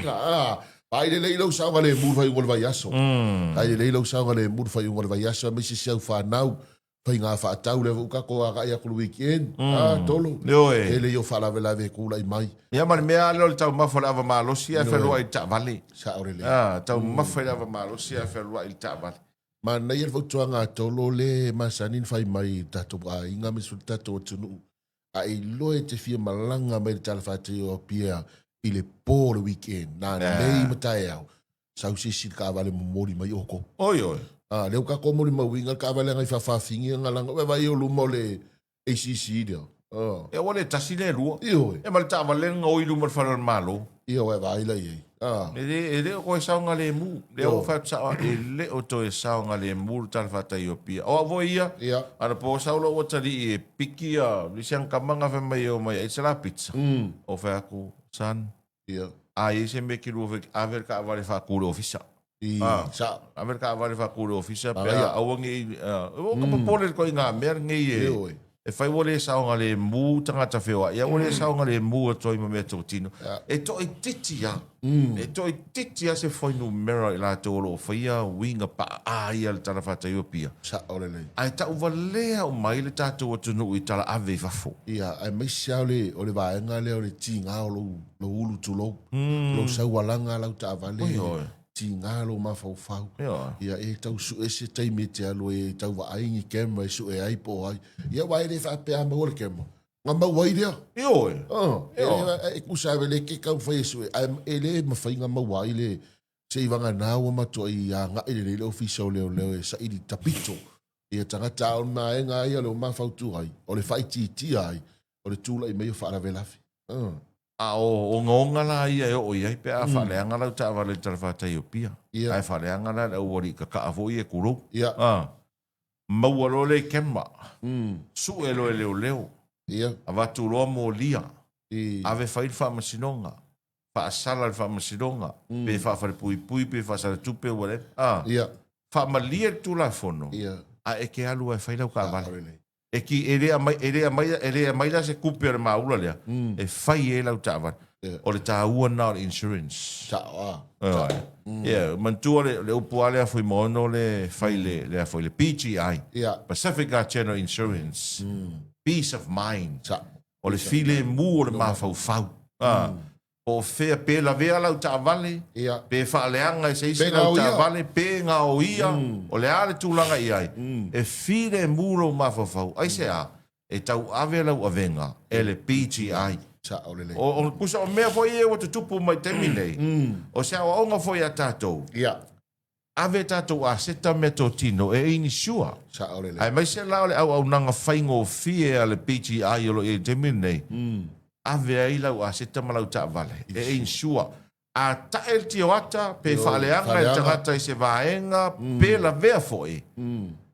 ai le leilo sa vale mur fai ngol vai aso ai le leilo sa vale mur fai ngol vai aso me si sa fa nau fai nga fa tau le ka ko ga ia ku weekend tolo ele yo fa la vela ve ku lai mai ia man me alo tau ma fa lava malo si a felo ai ta vale sa ore le tau ma fa lava malo si a felo ai ta vale Ma na ia fautuanga tolo le masanin fai mai tatou a inga me sul tatou tunu. A i loe te fia malanga mai le talafate o pia i le po le weekend. Na nei matai au. Sau sisi ka vale momori mai oko. Oi, oi. Leo ka komori mawinga ka vale ngai fafafingi ngalanga. Vai o lumo le ACC dia. E wale tasi le rua. Iyo. E mali ta vale ngoi lumo le whanau malo. Iyo vai la ye. E le o koe saunga le mu. Le o whai psawa e le o to e saunga le mu tala whata i o pia. O avo ia. Ia. Ana po saulo o tali e piki a. Lisiang kamanga whai mai o mai. E sala pizza. O whai aku. San. Ia. A e se me kiru o aver ka avare whakure ofisa. Sa. Aver ka avare whakure ofisa. Pea awangi. O kapapole ko i ngā mea ngai e. E whai wale saunga le mu tangata whewa. Ia wale saunga le mu a toi ma mea tō tino. E to i titia. E to i titia se whainu mera i la tōro o whaia winga pa a ia le tala whata iopia. Sa orele. Ai ta uwa lea o mai le tātou atunu i tala ave whafo. Ia, ai mai siau le o le vaenga le o le ti ngā o lo ulu tu lo. Lo sau walanga lau ta avale. Oi, oi. Ti ngā lo ma fau fau. Ia. Ia e tau su e se taimi te alo e tau wa aingi kema e su e ai po ai. Ia wai le whapea ma ore kema. Ngā mau wai rea. Ioi. E kusawe le ke kau whai e su e. E le ma whai ngā mau wai le. Se i wanga nāua mato i a ngā ele le ofisa o leo leo e sa iri tapito. Ia tangata o nā e ngā ia leo ma fau tu ai. O le whai ti ai. O le tūla i mei o whaarawe lafi. A o ngonga la ia e o iai pe a whaleanga lau ta awale tala whata iopia. Ia. Ai whaleanga la au wari ka ka avo i e kuro. Ia. Maua lo le kema. Su e lo e leo leo. Ia. A watu roa mo lia. I. Ave whaid wha masinonga. Wha asala le wha masinonga. Pe wha whare pui pui, pe wha sara tupe wale. Ia. Wha malia tu la fono. Ia. A e ke alu e whailau ka awale. Orele. E ki ere a mai la se kupe ar maula lea. E whai e lau ta awale. O le tā ua nā o le insurance. Sa oa. Yeah, mantua le upua lea fui mono le whai le fai le PGI. Ia. Pacific General Insurance. Peace of mind. Sa. O le file mu o le mawhau fau. O whea pe la vea lau ta vale. Ia. Pe whaaleanga e seisi lau ta vale. Pe ngā o ia. O le ale tūlanga i ai. E file mu o mawhau fau. Ai se a. E tau ave lau avenga. E le PGI. Sa orele. O kusa o mea foi e o te tupu mai temi nei. O se awa onga foi a tātou. Ia. Ave tātou a seta me tō tino e ini sua. Sa orele. Ai mai se lao le au nanga whaingo fie a le PGI o lo e temi nei. Ave ai lau a seta malau ta vale. E ini sua. A tael tio ata pe whaaleanga e tangata i se vaenga pe la vea foi.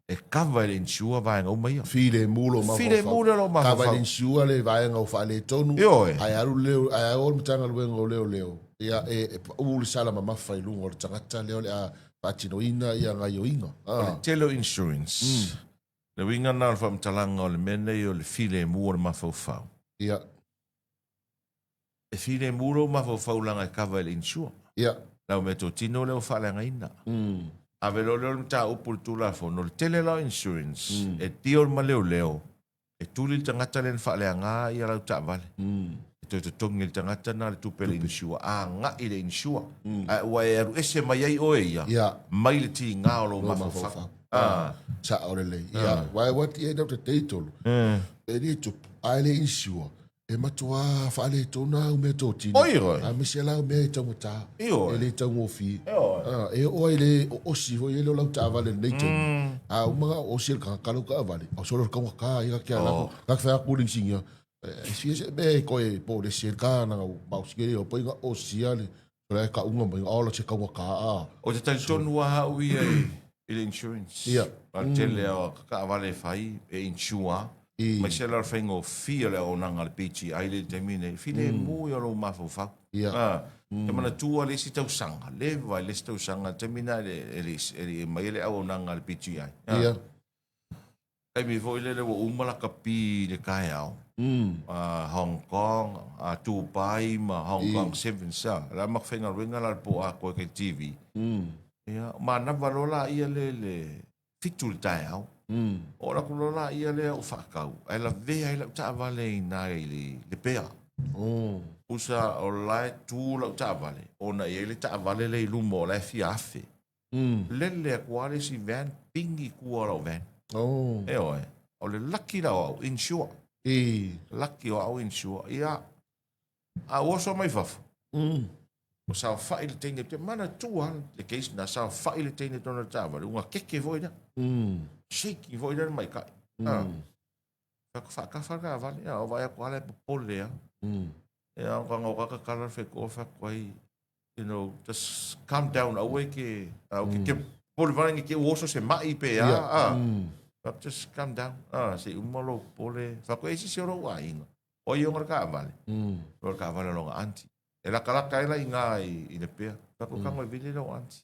E kawa e insua vaenga o mai. File mulo ma. File mulo lo ma. Kawa insua le vaenga o whaale tonu. Ioe. Ai aru leo, ai aru mtanga luenga o leo. Ia e uli sala ma mawhai lunga o tangata leo le a patino ina ia ngai o inga. Telo Insurance. Le winga nā le whamtalanga o le mene o le file mua o mawhauwhau. Ia. E file mua o mawhauwhau langa e kawa le insua. Ia. Lau me tō tino leo whalenga ina. Ave lo leo mta upur tula fono le Telo Insurance. E tio ma leo leo. E tuli tangata le whalenga ia lau ta vale. E tō tongi le tangata nā le tupe le insua. A ngā i le insua. Ua e aru ese mai ai oe ia. Ia. Mai le ti ngā o lo mawhauwhau. Sa orele. Ia. Wai wati e nau te teitolo. E ni tupu. Ai le insua. E matua whaale tōna au me tō tino. Oi roi. A mese lau mea e tango tā. Io. E le tango fi. Io. E oai le osi hoi e lo lau tā avale nei tēnu. A umanga osi el kakalo ka avale. A soro ka waka i ka kia lako. Ka whea kuring singa. E si ese me koe po le si el ka na mausikere o pai nga osi ale. Kora e ka unga mai aola se ka waka a. O te tali tonu a hau i le insurance. Ia. Pa tele o ka avale whai e insua. Mai se lar whaingo fia le o nanga le pichi ai le te mine. Fine mui o lo mawhauwhau. Ia. Te mana tua le si tau sanga. Le vai le si tau sanga. Te mina e mai le au nanga le pichi ai. Ia. Kai mi voi le wo umalaka pi le kai au. Hong Kong, Dubai, Hong Kong, Seven Sa. La mak whainga ringa la po a koe kei TV. Ia. Ma na varola ia le fitu le tai au. O la kulola ia le o whakau. Ai la vea i lau ta avale i nā i le pea. Usa o lai tū lau ta avale. O na i le ta avale le i lumo o lai fi afe. Lele kua le si van, pingi kua lau van. Oh. E oe. O le lucky lau au insure. Lucky o au insure. Ia, a oso mai fafu. O sa fai le teine te mana tua, le keisi na sa fai le teine tona tawari, unga keke voi na. Shaky voi na mai kai. Whakawhaka vale, ia, o vai a kuale popole ia. Ia, o kanga o kaka kala wheko whakwai, you know, just calm down away ke, ke pole varangi ke oso se mai pe a. Just calm down. Se umalo pole, whakwai si se oro wa inga. O i onga ka vale. O ka vale longa anti. E la kalaka ela inga i le pea. Whako kango i vile lo anti.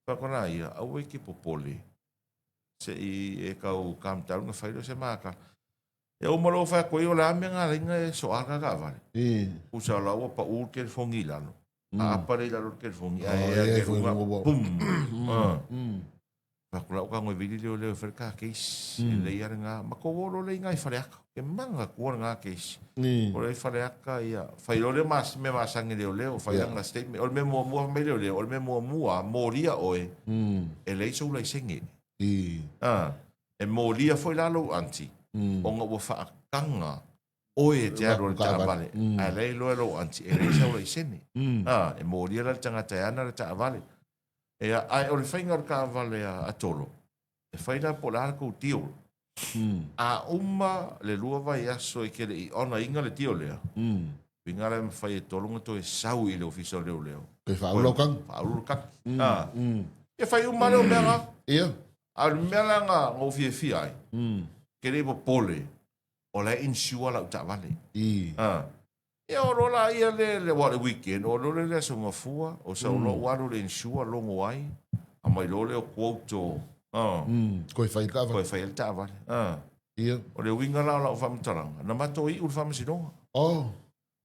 Whako na ia, away ke popole. Se i e kau calm down nga whairo se maka. E umalo whako i o la ame ngā ringa e so aka ka vale. Usa laua pa ur ke fongi lano. A apare lalo ke fongi. E ke runga, pum. Whako lau kango i vile leo whereka keisi. E le iare ngā, mako woro le ngā i whareaka. Ke manga kua ngā keisi. O le whareaka ia. Whairo le me masangi leo. Whairanga statement. O le me mua me leo. O le me mua moria oe. E le iso ula i senge. E moria foi lalo anti. O ngā ua whaakanga. Oe te aro le taavale. A lei loe lo anti. E le iso ula i sene. E moria la tangata ana le taavale. E ai o le whainga o taavale a tolo. E whaina po la kou tio. A uma le lua vai aso i kere i ona inga le tio lea. Winga le mwhai e tolunga to e sau i le ofisa leo. Ke whaulau kang? Whaulau kang. E whai uma leo mea ngā. Ia. A mea la ngā ngō fie ai. Kere po pole. O le insua lau ta vale. E o rola ia le wale weekend. O lo le sunga fua. O sa o lo waro le insua longo ai. A mai lo le o quoto. Koe whai ka Koe whai el ta vale. Ia. O le winga lau lau whamitaranga. Na mato i ur whamisinonga.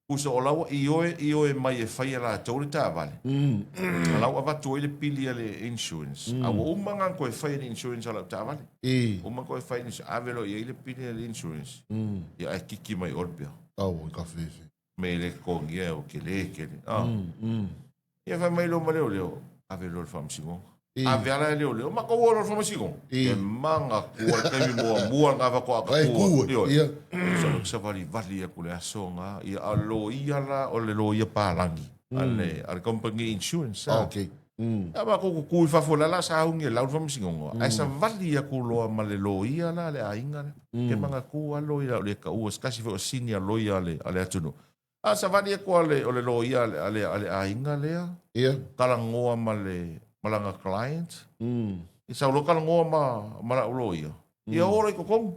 Usa o lawa i oe mai e whai ala tau le ta vale. A lau avatu le pili le insurance. A wa umanga koe whai le insurance ala ta vale. Umanga koe whai le insurance. Avelo i le pili le insurance. Ia e kiki mai orpia. Au, ka whiwhi. Me le kongi e o ke le. Ia whai mai lo ma leo. Avelo le whamisinonga. A veala e leo, ma ko ora fo masigo. E manga ko te mua nga va ko ka ko. Ia. Sa vali e ko le asonga, ia alo ia la o le lo ia palangi. Ale company insurance. Okay. Aba ko ku fa fo la sa unge la fo masigo. Ai sa vali e ko lo ma le lo ia la le ainga. Ke manga ko alo ia le ka u skasi fo senior lo ia ale atuno. A sa vali e ko ale o le lo ia ale ainga le. Ia. Kala ngoa ma le malanga client. I sa uloka ngoa ma la ulo ia. Ia ora i kokong.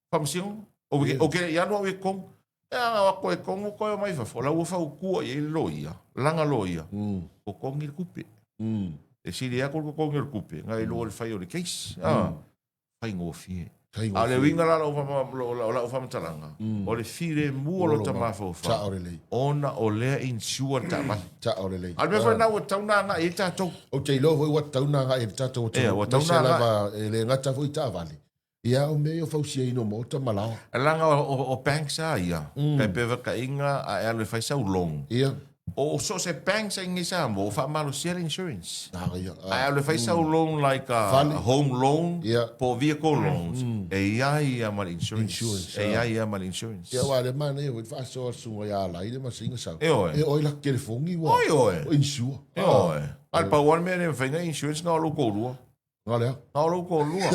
Pamsing. O ke ia no e kong. E anga wako e kong o koe mai fafo. La ufa ukua i lo ia. Langa lo ia. Kokong il kupe. E siri ako kokong il kupe. Nga i lo le fai o le case. Fai ngō fie. A le winga la ufa matalanga. O le fire mua lo tamafo fa. Ta ore lei. Ona o lea insure tamafo. Ta ore lei. Al me fa na o tauna nga e tatou. O te ilo foi wa tauna nga e tatou. Wa tauna nga. Le ngata foi ta vale. Ia o me o fausia ino mo ta malao. Langa o banks a ia. Kai peva ka inga a ele fai sau long. Ia. O so se banks a ingi sa mo fa malo share insurance. Ia. A ele fai sau long like a home loan po vehicle loans. E ia mal insurance. E ia mal insurance. Ia wa le mane o fa so sunga ia la ile ma singa sa. E oi la ke fongi wa. Oi. O insure. E oi. Al pa one man fai insurance na lo ko lua. Olha. Alo ko lua.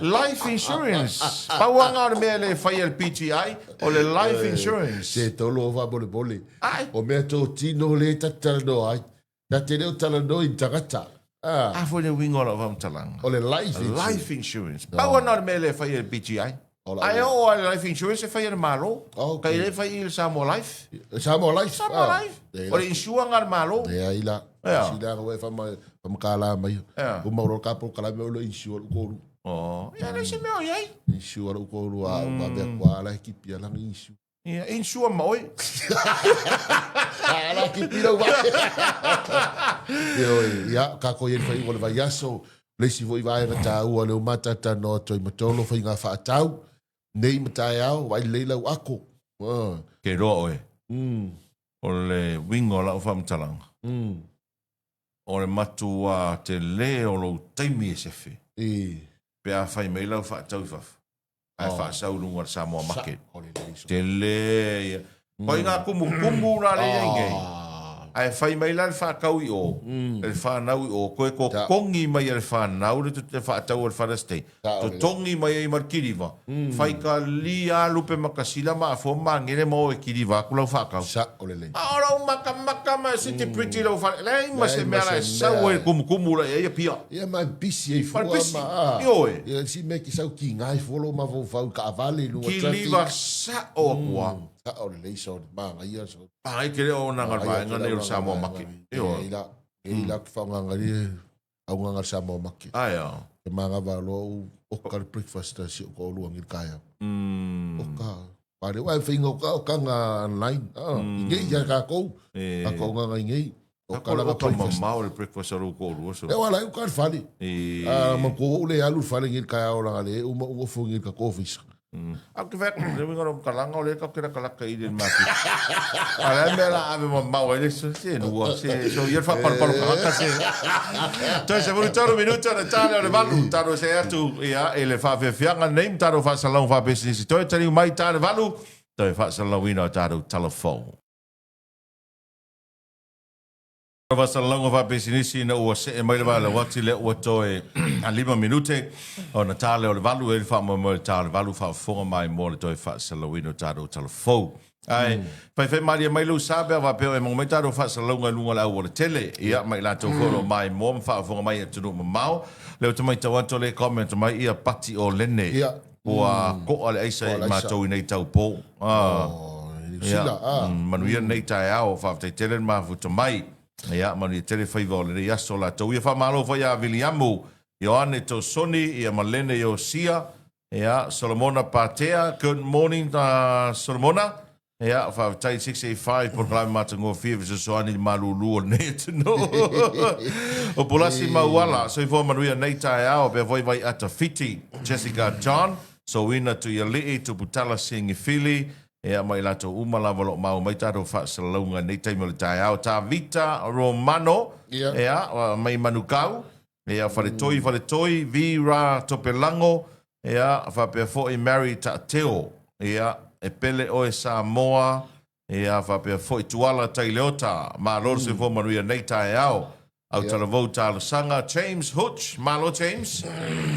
Life insurance. Pawanga me le fai el PTI o le life insurance. Se tolo va bole. Ai. O me to tino le tatalo ai. Da te leo talando in tagata. Ah, foi le wingola vam talang. O le life insurance. Life insurance. Pawanga me le fai el PTI. Ai o life insurance fai el malo. Kai le fai il Samo Life. Samo Life. Samo Life. O le insua ngal malo. E ai la. Sila ko fa kala mai. O mauro ka po kala me o insure ko. Oh, ia le se me o ai. Insure ko ru a be kwa la ki pia la insure. Ia insure moi. Ala ki pia wa. Ia ka ko yen fai o le vai aso. Le si voi vai ta u le mata ta no to i matolo fai nga fa tau. Nei matai au vai leila ako. Ke ro oe. O le wingo la o fam talanga. o le matua te le o lo taimi e sefi. Pe a whai mei lau wha tau whaf. Ai wha saurunga Samoa Market. Te le. Koi ngā kumu rā le iengei. Ai whai mai la le whakau i o. Le whanau i o. Koe ko kongi mai le whanau le te whaatau le whanastei. To tongi mai e markiriwa. Whai ka li alu pe makasila ma a fo mangere mo e kiriwa kulau whakau. Sa o le lei. Aurau maka ma si te pretty lau whare. Lei ma se mea lai sau e kumu la e pia. Ia mai bisi e fua ma. Ioe. Ia si me ki sau ki ngai folo ma vau ka avale lua traffic. Ki liwa sa o kua. Sa o le lei so ma ia so. Ai kere o nanga vaenga nei o Samoa Market. Ila ki whaunganga ri au nganga Samoa Market. Ai a. Ke manga valo o ka breakfast ta si o ko luang i kaya. O ka. Pare wai whinga o ka nga online. Ngei ia ka kou. A kou nganga ngei. O ka langa breakfast. Mamau le breakfast aru ko lua so. E wala u ka whali. Ma ko ule alu whali ngir kaya o langa le. Uma ungo ngir ka kofis. Au ke vek, le winga rom kalanga o le ka kira kalaka i den maki. Ala mera ave mamau ele se nua se so ia fa palo kalaka se. Toi se volu taro minuta na talo le valu taro se atu ia ele fa fianga name taro fa salon fa business. Toi tari mai taro valu. Toi fa salon wina taro telephone. Va salonga va business na o se mai va la wati le o toe a 5 minute o na tale o le valu e fa mo tale valu fa fonga mai mo le toe fa salowino tado telefo ai fa mai mai lu sabe va pe e momento do fa salonga lunga la o le tele ia mai la to fo mai mo fa fonga mai tu no mau le to mai to le comment mai ia pati o lene o ko ale ai sai ma to nei tau po manuia nei tai ao fa te tele ma fu to mai ia mani tele faiva le ia sola to ia fa malo fa ia Williamu Ioane to Soni ia malene yo sia ia Solomona Patea good morning Solomona ia fa tai 685 por la matango five so ani malulu ne no o polasi mawala so ifo manuia nei tai ao pe voi vai atafiti Jessica John so wina to ia li to putala singi fili e mai lato umala volo mau mai taro fa salonga nei tai mo tai au ta Vita Romano mai manukau e fale toi vira topelango e fa pe fo i Mary ta teo e pele o Samoa e fa pe fo i tuala tai leota ma lo se fo manuia nei tai au tala vota la sanga James Hutch malo James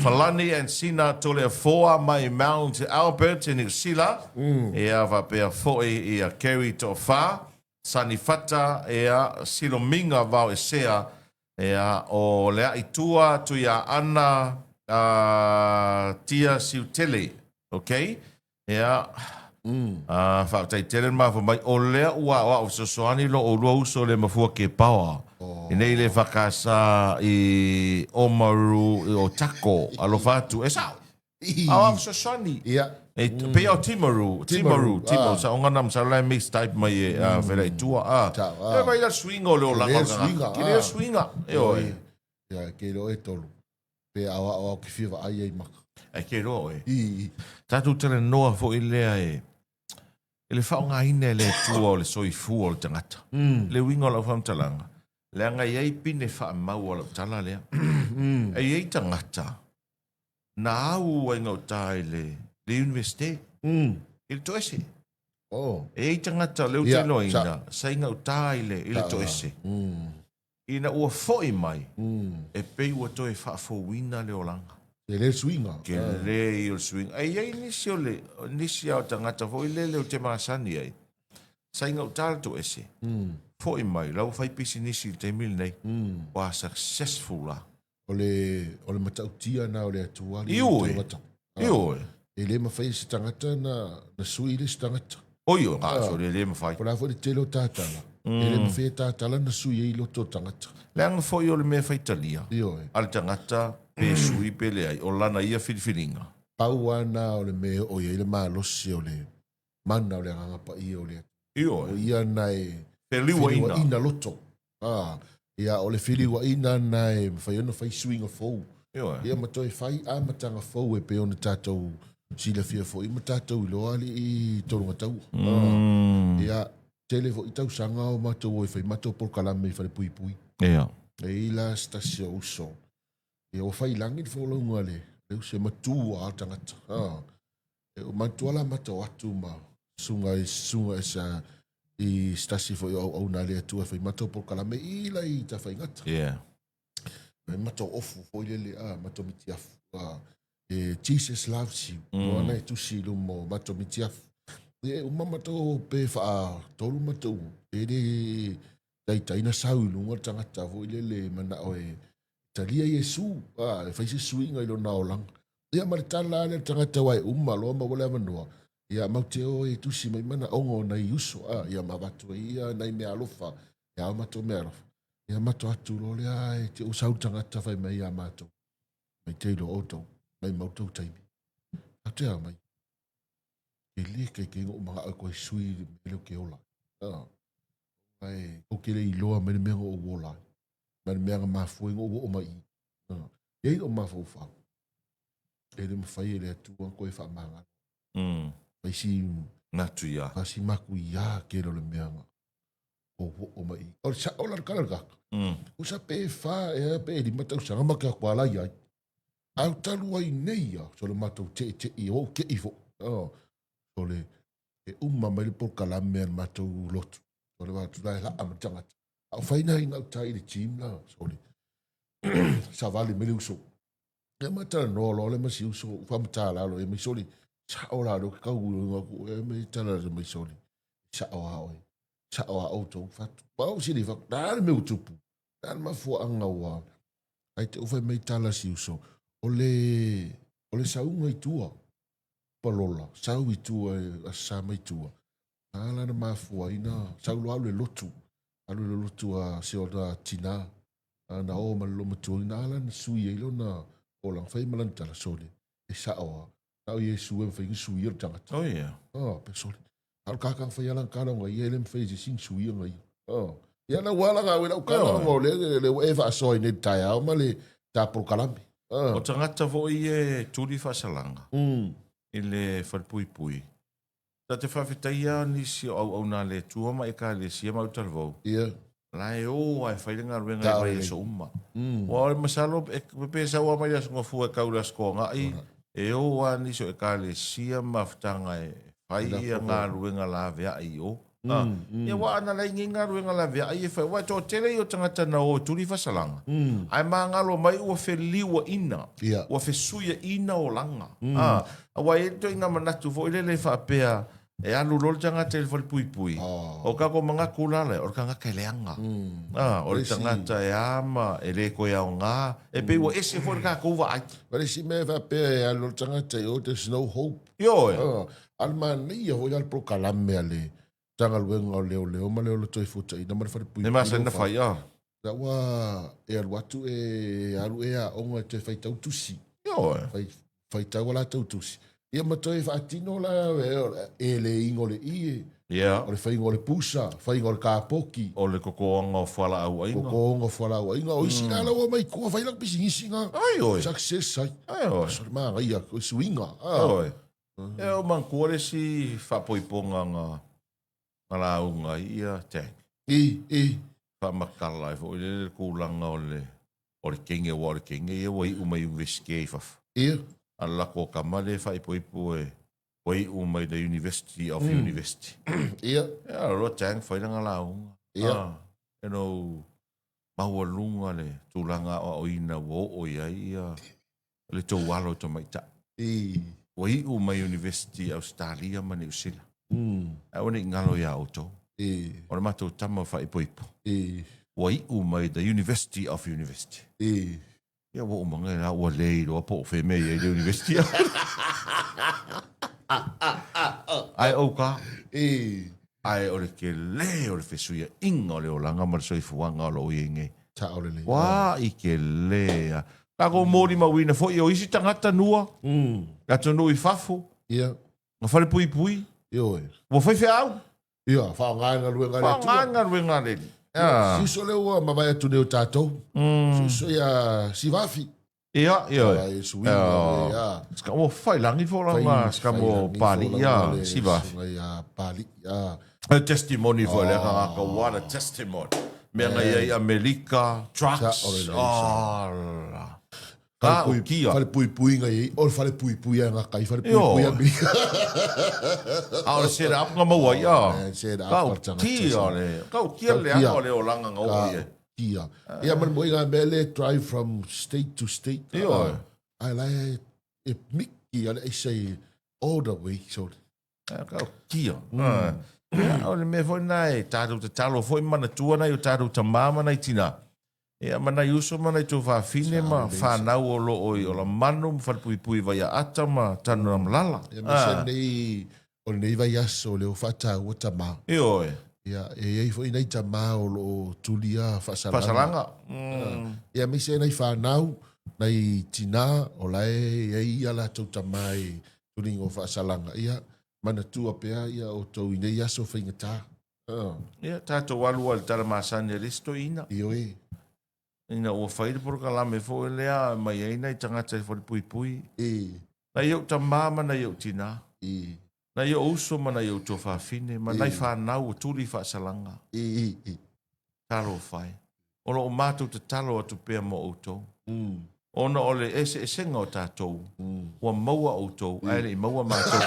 Falani and Sina tole foa mai Mount Albert in Sila va pe foi e carry to fa sanifata e silominga va e sea o le itua tu ya ana tia siutele okay fa tai tele ma mai o le wa so soani lo o lo so le mafua ke pawa nei le fakasa i Omaru o Tako alo fatu esa awa so soani pe o Timaru sa onga nam sa la mix type mai vela tua e vai la swingo lo la que swinga ke lo e tolu pe awa ke fiva ai maka ke lo tatu tele noa fo ilea ele whaonga ine le tua o le soifu o le tangata. Le winga o la whamtalanga. Le anga iei pine wha mau o la tala lea. E iei tangata. Na au ai ngau tai le universite. Il toese. E iei tangata leu te loina. Sai ngau tai le il toese. Ina ua foi mai. E pei ua toe wha wina le olanga. Ke le swinga. Ke le o swinga. Ai ai nisi o le, nisi au tangata fo i le leo te maasani ai. Sa inga o tālato ese. Fo i mai, lau fai pisi nisi te mil nei. Wa successful la. O le matautia na o le atuari. Ioi. Ioi. E le mawhai se tangata na sui le se tangata. Oio, so le mawhai. Pora fo le telo tātala. E le mawhai tātala na sui e loto tangata. Le anga fo i o le mea whaitalia. Ioi. Al tangata pe sui pe le ai. O lana ia whiriwhiringa. Pau ana o le mea o ia le malosi o le mana o le angapa i o le. Ioi. O ia nai Feliwa ina. Ina loto. Ia o le filiwa ina nai mawhai ono whai swinga fou. Ioi. Ia matoi whai a matanga fou e pe ona tātou sila fia fou. Ima tātou i loa li i toronga tau. Ia tele fo i tau sanga o matou o i whai matou por kalame i whare pui pui. Ia. E ila stasi o uso. E o whai langi fo launga le. Leu se matua a tangata. E o matua la mata o atu ma. Sunga e sa i stasi fo au na le atua whai mato por kalame ila i ta whai ngata. Yeah. E mato ofu fo ile mato miti afu. E Jesus loves you. Moana e tusi lu mo mato miti afu. E uma mato pe wha tolu mato. E de taina saulu tangata fo ile le mana o e talia Yesu. E whai se suinga ilo naolang. Ia maritala le tangata wai lo ma wale manua. Ia mauteo e tusi mai mana ongo na iuso. Ia mawatu ia na i mea alofa. Ia mato mea alofa. Ia mato atu lo lea e te usau tangata whai mai ia mato. Mai teilo oto. Mai mautou taimi. Atea mai. Ke lia ke ngo mga a koe sui mele ke ola. Ai, o ke le iloa mene mea o wola. Mene mea nga mafue ngo o mai. Iei o mafau whau. E le mawhai e le atua koe wha manga. Pai si Natu ia. Pai si maku ia ke lo le mea nga. O mai. O sa ola kaka. O sa pe wha e pe di matau sanga maka kwa la iai. Au talu ai nei ia. So le matau te i o ke i fo. So le e mai le por kalame an matau lotu. So le watu lai la amatangata. Au whaina i ngau tai le team la. So le sa vale mele uso. E matala no lo le masi uso. Whamatala lo e mai soli. Sa ola lo ka u e mai tala le mai soli. Sa oa oi. Sa oa auto fatu. Pau sili fak. Dale me utupu. Dale mafu anga wa. Ai te uwhai mai tala si uso. Ole saunga i tua. Palola. Sau i tua a sa mai tua. Ala na mafu aina. Sau lo alu e lotu. Alu e lotu a se o da tina. Na o malo matua. Na ala na sui e lo na. Olang whai malantala soli. E sa oa. Nau Yesu e mwhai sui ir tangata. Oh yeah. Pe soli. Al kakang whai alang karanga. Ie le mwhai se sing sui ir ngai. Ia na wala nga wena karanga o le ewa asoi ne tai au ma le ta por kalami. O tangata vo i e turi whasalanga. I le whalpui. Ta te whawhitaia nisi au nā le tuama e ka le sia mautal vau. Ia. Lai o ai whairinga ruenga i vai e so uma. Wa ore masalo e pesa ua mai asu ngafua e kaura sko ngai. E o a niso e ka le sia maftanga e whai a ngā ruenga la vea i o. Ia wa ana lai nginga ruenga la vea i e whai. Wa tō tere i o tangata na o turi whasalanga. Ai maa ngalo mai ua wheliwa ina. Ua whesuia ina o langa. Wa e to inga manatu vo ile le whapea. E alu lol tangata e whali pui. O kako mga kulale, o ka ngaka leanga. O le tangata e ama, e le koe au ngā. E pe ua ese fwori ka kouwa ai. Wale si me whapea e alu tangata e o there's no hope. Yo e. Alma ni ia hoi al pro kalame ale. Tanga luenga o leo ma leo lo toi futa i namara whare pui. Ne masa ina whai a. Da wa e alu atu e alu e a onga te whai tau tusi. Yo e. Whai tau ala tau tusi. Ia matoi whaatino la e le ingo le ie. Yeah. O le whaingo le pusa, whaingo le kāpoki. O le kokoanga o whala au ainga. Kokoanga o whala au ainga. O isi ngā lawa mai kua whailak pisi ngisi ngā. Ai oi. Success ai. Ai oi. Sori maa ngai a koe suinga. Ai oi. E o man kuare si whapoiponga ngā la unga ia tank. Whamakala e fo le kūlanga o le kenge wa o le kenge. E wai umai uveske faf. Ala ko kamale whaipoipo e wai umai the University of University. Ia. Ia, ro tang whainanga la unga. Ia. E no maua lunga le tūlanga o ina wo o ia le tō walo to maita. Wai umai University Australia ma New Zealand. E wane ngalo ia o tō. O le mato tama whaipoipo. Wai umai the University of University. Ia wo umanga la ua lei roa po fe me e le University. Ai o ka. Ai o le ke le o le fesuia inga o le olanga ma le soifuanga o lo ienge. Ta o le le. Wa i ke lea. Ka ko mori mawina fo i o isi tangata nua. Ka tonu i fafu. Ia. Nga whale pui pui. Io e. Wo whaife au. Ia, whaonganga ruenga le tua. Whaonganga ruenga le. Siso le ua mawai atu neo tātou. Siso ia sivafi. Ia. E suinga. Ia. Ska mo whailangi fōlanga. Ska mo pali. Ia, sivafi. Ia, pali. Ia. A testimony for le ka what a testimony. Mea ngai Amerika, trucks. Ka o kia. Fale pui ngai, o fale pui ngā kai, fale pui Amerika. A o set up ngā maua ia. Ka o kia le. Ka o kia le anga o le o langa ngā ua ia. Kia. Ia man moi ngā mele drive from state to state. Ia. Ai lai e miki ale e say all the way. So. Ka o kia. O le me foi nai, tātou te talo foi mana tua nei, o tātou ta māma nei tina. Ia mana iuso mana i tō whawhine ma whanau o lo oi o la manu mwhare pui vai a ata ma tanu na malala. Ia mese nei, o nei vai aso le o whata ua ta mā. Io e. Ia e foi nei ta mā o lo tulia whasalanga. Whasalanga. Ia mese nei whanau, nei tina o lai e ia la tau ta mai turingo whasalanga. Ia mana tua pea ia o tau i nei aso whaingatā. Ia tātou walua le tala māsani risto ina. Io e. Ina ua whaire por ka lame fo lea mai eina i tangata i whare pui. Na iau ta māma na iau tina. Na iau uso ma na iau tō whawhine. Ma nai whanau o tūri whaasalanga. Talo whai. Ono o mātou te talo atu pēr mo outou. Ona ole ese senga o tātou. Ua maua outou. Aere i maua mātou.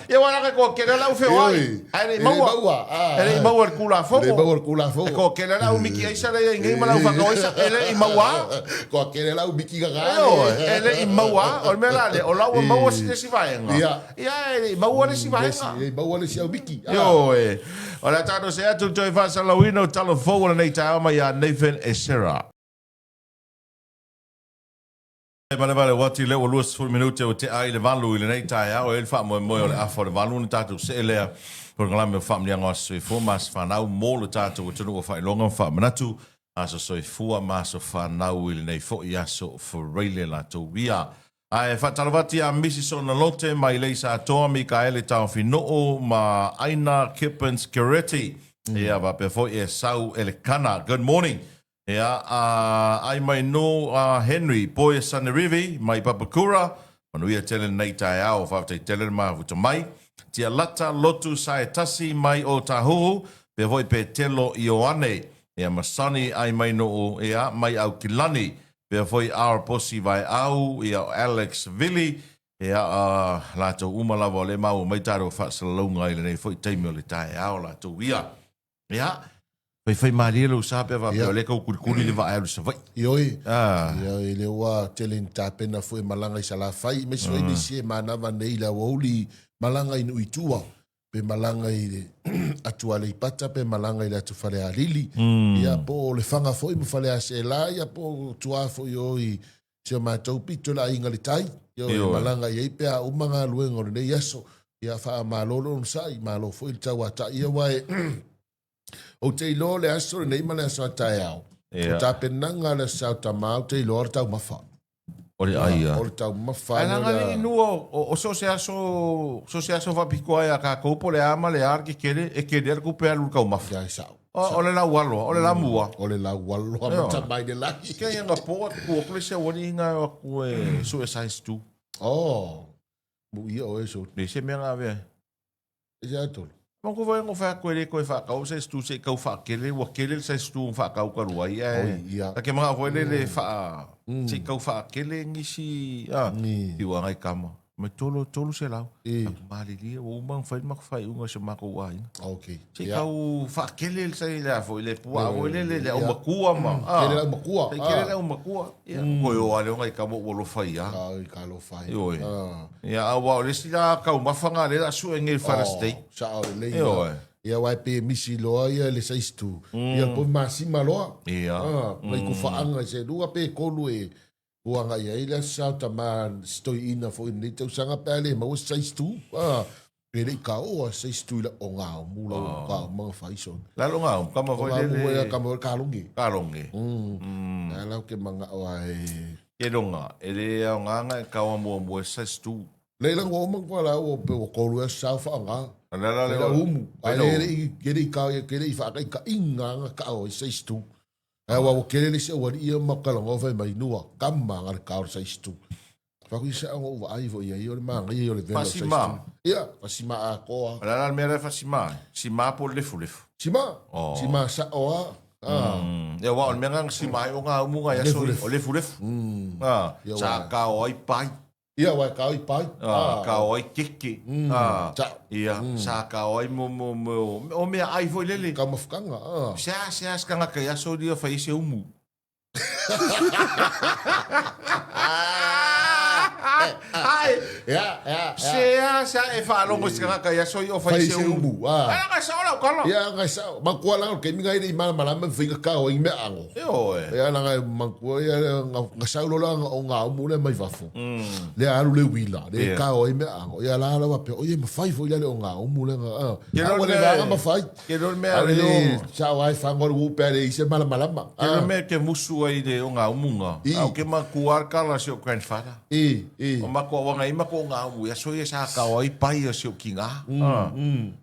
Ia wana ko kera lau fe oi. Ai maua. Ai maua kula fo. Ai maua kula fo. Ko kera lau miki ai sara ia ngai malau fa ko isa ele i maua. Ko kera lau miki ga ga. Ele i maua, o me la le o lau maua si vai nga. Ia ele maua si vai nga. Ele maua le si au miki. Yo e. Ora tano se atu toi fa salawino talo fo nei ta ma ya Nathan Esera. Vale, wati le o luas full minute o te ai le valu i le nei tai au e le wha moe o le afo le valu ni tātou se elea por ngalame o wha mlia ngā soi fua mas whanau mō le tātou o tunu o wha ilonga wha manatu aso soi fua mas o whanau i le nei fo i aso whareile la tau wia. Ai whatarawati a misi so na lote mai leisa atoa mi ka ele tau whinoo ma Aina Kippens Kireti. Ia wa pe fo i e sau ele kana. Good morning. Ia, ai mai no Henry, Boya Sanerivi, mai Papakura, manuia tele nei tai au, whawtai tele ma vuta mai, tia lata lotu sae tasi mai o tahuhu, pe voi pe telo Ioane, ia masani ai mai no ia, mai au kilani, pe voi our posi vai au, ia Alex Villi, ia lato umalawa le mau, mai taro whaasalalunga ile nei foi teimio le tai au, lato ia, ia, Fai maria lo sabe va pe le ko kurikuri le va ai lo savai. Ioi. Ia le wa telen ta pena foi malanga i sala fai me so ni si mana va nei la woli malanga inu itua pe malanga i atua le pata pe malanga i la tu fale alili. Ia po le fanga foi mo fale a se la ia po tua foi oi se ma tau pito la inga le tai. Ia malanga i pe a umanga luengo le yaso ia fa malolo sai malo foi tau ata ia wai o te ilo le aso nei ma le aso tai au. O ta penanga le sao ta mau te ilo o tau mafa. O le aia. O le tau mafa. Ai nanga ni nua o so se aso va piko ai a ka koupo le ama le arki kere e kere ar kupe alu kau mafa. Ia sao. O le lau walo, o le lau mua. O le lau walo, a mata mai de lai. Ke yanga po ku o kule se wani inga o ku e suicide tu. Oh. Mu ia o eso. Ne se mea ngā vea. Ia atolo. Mako vai ngo fa ko le ko fa ka o se stu se ka fa kele wa kele se stu fa ka ka rua ia ta ke ma ko le fa se ka fa kele ngisi i wa ngai kama me tolo se la ma li o man fa ma fa unga se ma ko wa okay se ka fa kele se la fo le pua o le o makua ma kele la makua kele la makua ia ko yo ale ngai kama o lo fa ia ka lo fa ia wa le sila ka ma fa nga le su ngel fa state sa le ia wai pe misi loa ia le saistu ia po masima loa ia mai ku faanga se lua pe kolu e uanga ia ila sa ta man stoi ina fo ni te usanga pele ma o saistu pele ka o saistu la o nga mula ka ma faiso la lo nga ka ma foi le ka ma ka longi ala ke manga o ai e longa ele nga nga ka mo saistu le la ngo mo ko la o pe o kolu sa fa nga la le umu ale kere ka kere fa ka inga ka o saistu wa kele le se wa ia makala ngo fa mai nua kama ngar ka o saistu Whakuisa o wa ai vo ia i o le manga i o le velo. Fasima. Ia, fasima a koa. Ala mea fasima. Sima po lefu. Sima. Sima sa oa. Ya wa on mea sima o ngā umunga ya so o lefu. Sa ka o i pai. Ia wa ka o i pai. Ka o i kiki. Ia, sa ka o i mo o mea ai vo lele. Ka mafukanga. Sia skanga ka ya so dia fa ise umu. Ai. Sia e fa longo skanga ka ya so i o fa ise umu. Ala ka sa ola kala. Ia ka sa makua la ke minga i mala mala finga ka o i me ango. Ia la nga makua ia nga sa lo o nga umu le mai vafu. Le alu le wila, le ka o i me ango. Ia la wa pe o ye ma fai fo ia le o nga umu le nga. Ia le va ma fai. Ke do me ale sa wa fa ngor u pe le ise mala mala ma. Ke me ke musu ai de o nga umunga. Au ke ma kuar kala se o grandfather. O mako wanga i mako ngā ui aso i sa ka o i pai o se o ki ngā.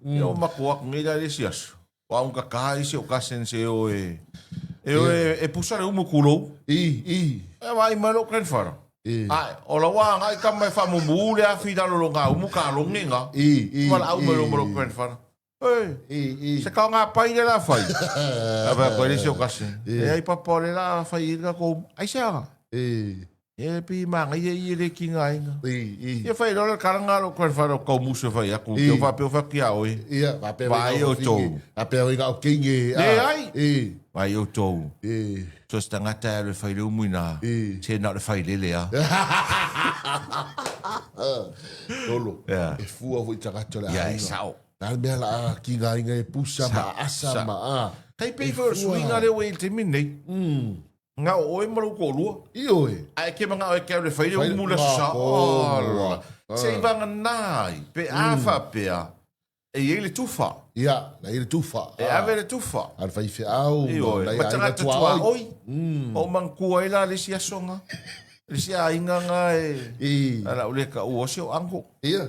E o mako wak ngira le si aso. Wa unga ka i se o kasen se o e pusare umu kulou. E wai malo grandfather. Ai, o la wā ngai ka mai wha mumu le a whidalo lo ngā umu ka longi ngā. Wala au malo grandfather. Se ka ngā pai le la whai. Awa koe le se o kasen. E ai papa le la whai i nga kou. Ai se aga. E pi manga i le ki ngā inga. Ia whai rola karanga lo koe wharo kou musu whai aku. Kio whapeo whaki a oi. Ia, whai o tau. Whapeo i ngā o kingi. Ne ai. Whai o tau. So sta ngata e le whai le umuina. Se na le whai le lea. Lolo. E fua hui tagato le ia e sao. Nā mea la ki ngā inga e pusa ma asa ma a. Kai pei whai suinga le wei te minei. Nga o e maru ko lua. I oe. Ai ke manga o e keo le whaire umula sa. Se i vanga nai. Pe awha pea. E i le tufa. Ia, na i le tufa. E ave le tufa. Ar whai whi au. I oe. Matangata tua oi. O mangkua i la le si asonga. Le si a inga nga e. Ala ule ka uose o ango. Ia.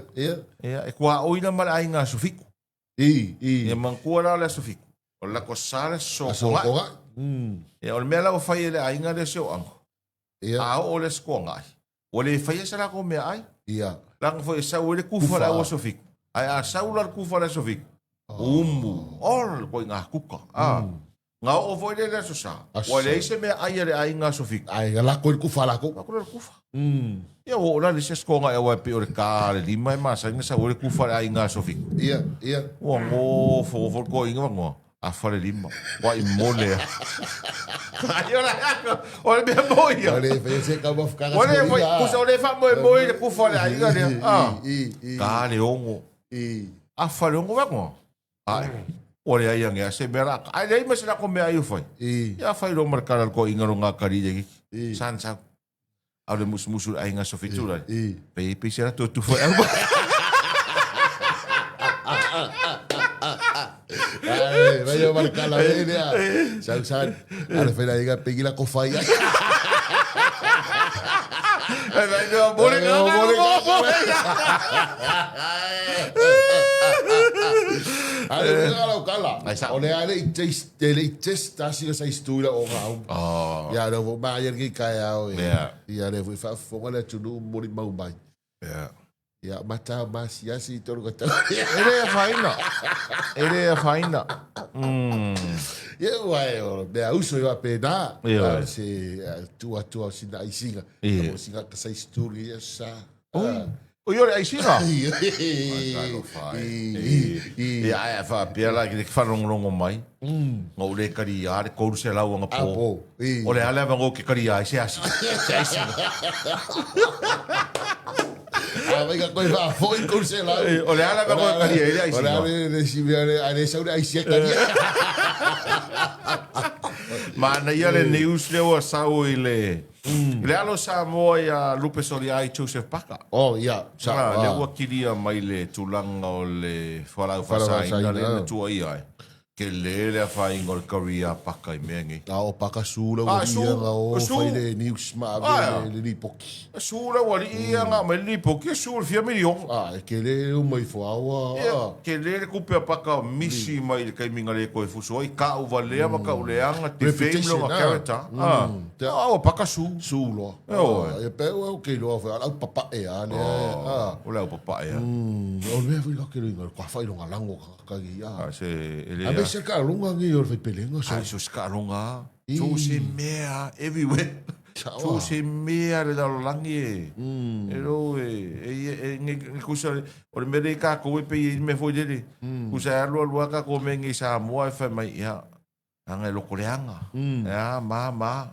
E kua oi na mara inga sufiku. E mangkua la le sufiku. O la ko sare so konga. E o le mea lau whai ele ainga le se o ango. A o le sko ngai. O le whai sa la ko mea ai. Lang whai sau ele kufa la o sofik. Ai a sau la kufa la sofik. Umu. Ol ko ngā kuka. Ngā o whai le so sa. O le ise mea ai ele ainga sofik. Ai la ko le kufa la ko. La ko le kufa. Ia o la le se sko ngai o e pe o le ka le lima e masa inga sa o le kufa le ainga sofik. Ia. O ngo fo ko inga ngo. A fare lima. Wa i mole. O le mea moi. O le whai se ka mawhukanga o le kusa o le wha moi le kufa le ainga lea. Ka le ongo. A fare ongo wango. Ai. O le ai angea se mea raka. Ai le ima se rako mea iu whai. Ia whai ro marakaral ko inga ro ngā karide ki. San sao. Au le musu ainga so fitura. Pe se rato tu whai au. Vaya marcar la venia. San. Al final llega Peggy la cofaya. Ole ale i testa si sa istura o ngau. Ya no vo ma yer ki kai au. Ya le vo fa fo le tunu mori mau mai. Ya mata mas ya si toru kata. Ele é faina. Eu vai, me uso eu a pena. Se tua sina isinga. Mo singa ka sa isturi esa. O yo ai singa. E ai fa pela que fa longo mai. Ngo le kari ar ko se la nga po. O le ala ngo ke kari ai se asi. Venga, coi va, foi conselado. O le ala va con caria, ai. Ora le si viene a esa hora ai se caria. Ma na ia le news le o sao ile. Le alo sa mo ia Lupe Soliai Joseph Paka. Oh, ia. Sa le o kiria mai le tulanga o le fala fasa ina le tua ia. Ke lele a whai ngor karia paka I mengi. O paka sula o ianga o whaile news ma le lipoki. Sula wali ianga me lipoki sula fia milion. Ke le o mai fo Ke lele kupe paka misi mai le kai minga le koe fuso. I ka uwa lea ma ka uleanga te feimlo ma character. O paka su. Sulo. E pe o ke lo fa au papa e a le. O le au papa e a. O le fui ka ke ringa kwa whai longa lango ka ia. Se ele. A se ka longa ngi o fai pelenga so. Ai so ska longa. Tu se mea everywhere. Tu se mea le da langi e. E ro e ngi kusa o le mere ka ko pe me foi dele. Kusa lo ka ko me ngi sa mo fa mai ia. Anga lo koleanga. Ya ma.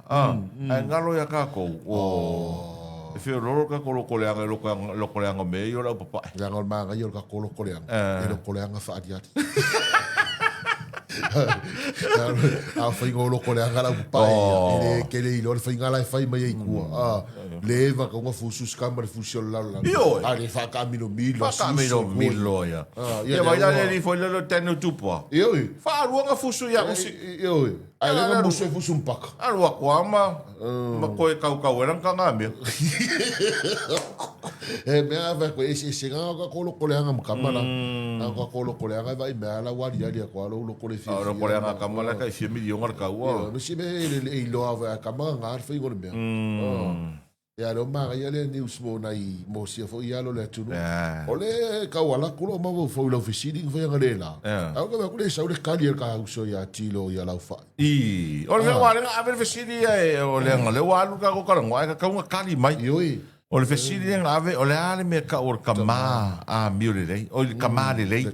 Ngalo ya ka ko. E fio loro ka ko lo koleanga lo koleanga me yo la papa. Ya ngol ma nga yo ka ko lo koleanga. E lo koleanga fa adiat. A fai ngolo ko le angala pai ele ke le ilo fai ngala fai mai ai kua leva ko nga fusu scamber fusu la a le fa camino milo ya ya vai dale foi lo tenu tupo yo fa ruanga fusu ya yo ai le musu fusu mpaka alu akwama ma ko e kau eran kanga me me ava ko ese nga ko lo ko le anga kamala nga ko lo ko le anga vai me ala wali ali ko lo ko le fi lo ko le anga kamala ka fi milion ar kaua no si me le lo ava kamala ngar fi ngor me ya lo ma ya le news mo nai mo si fo ya lo le tu o le ka wala ko lo ma fo lo fi siding fo nga le la au ka ko le sa le kali ka so ya tilo ya la fa o le wala ave fi siding o le nga le walu ka ko ka nga ka nga kali mai o le fesili ave o le ale me ka o kama a miure lei o le kama le lei o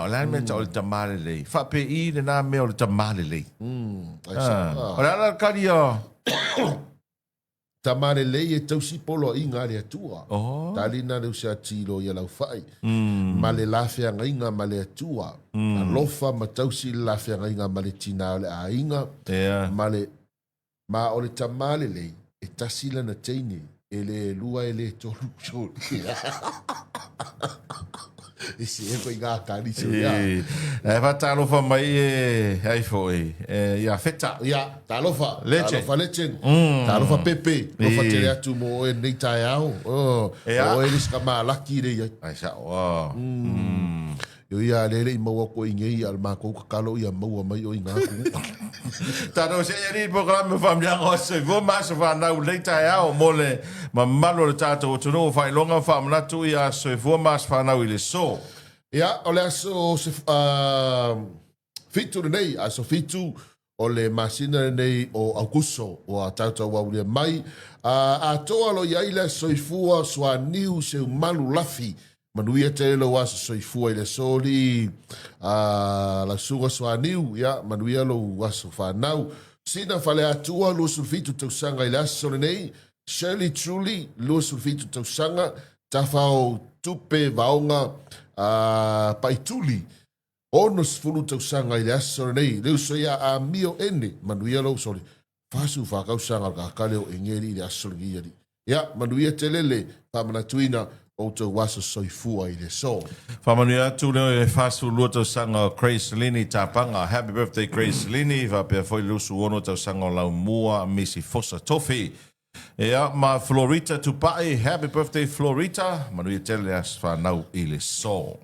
le ale me o le tamale lei fa pe I le na me o le tamale lei o le ala karia tamale lei e tausi polo I ngā rea tua talina le usia tilo ia lau fai ma le lafea ngainga ma le atua a lofa ma tausi le lafea ngainga ma le tina o le a inga ma o le tamale lei e tasila na teine ele lua ele tolu so esse é foi gata isso é vai estar no fama aí aí foi ia feta ia tá lofa leche tá lofa pepe lofa tere atu mo e nei tai au o eles kama laki re ai sa eu ia lele I maua ko ingei al mako ka kalo ia maua mai o inga ta no se ri programa família roça vou mais vai na leita ao mole ma malo le tato tu no fai longa famla tu ia se vou mais fa na ile so ia ole so fitu nei aso fitu o le masina nei o Augusto o a tauta wa ule mai a toa lo ia ile soifua swa niu se malu lafi manuia te lo was soifua ile soli la suga swa niu ya manuia lo was fa nau sina fale atua lo sulfitu te sanga ile aso nei Shirley truly lo sulfitu te sanga tafao tupe vaonga paituli Onos fulu tau sanga I le aso nei, leu soia a mio ene, manuia lo sori. Fasu whakau sanga ka kale o engeri I le aso ngi yari. Ia, manuia te lele, whamana tuina, o tau waso soifua I le so. Whamanuia tu leo e fasu lua tau sanga Grace Lini tapanga. Happy birthday Grace Lini, whapea foi lusu ono tau sanga lau mua, misi fosa tofi. Ia, ma Florita tupai, happy birthday Florita, manuia te lele as whanau I le so.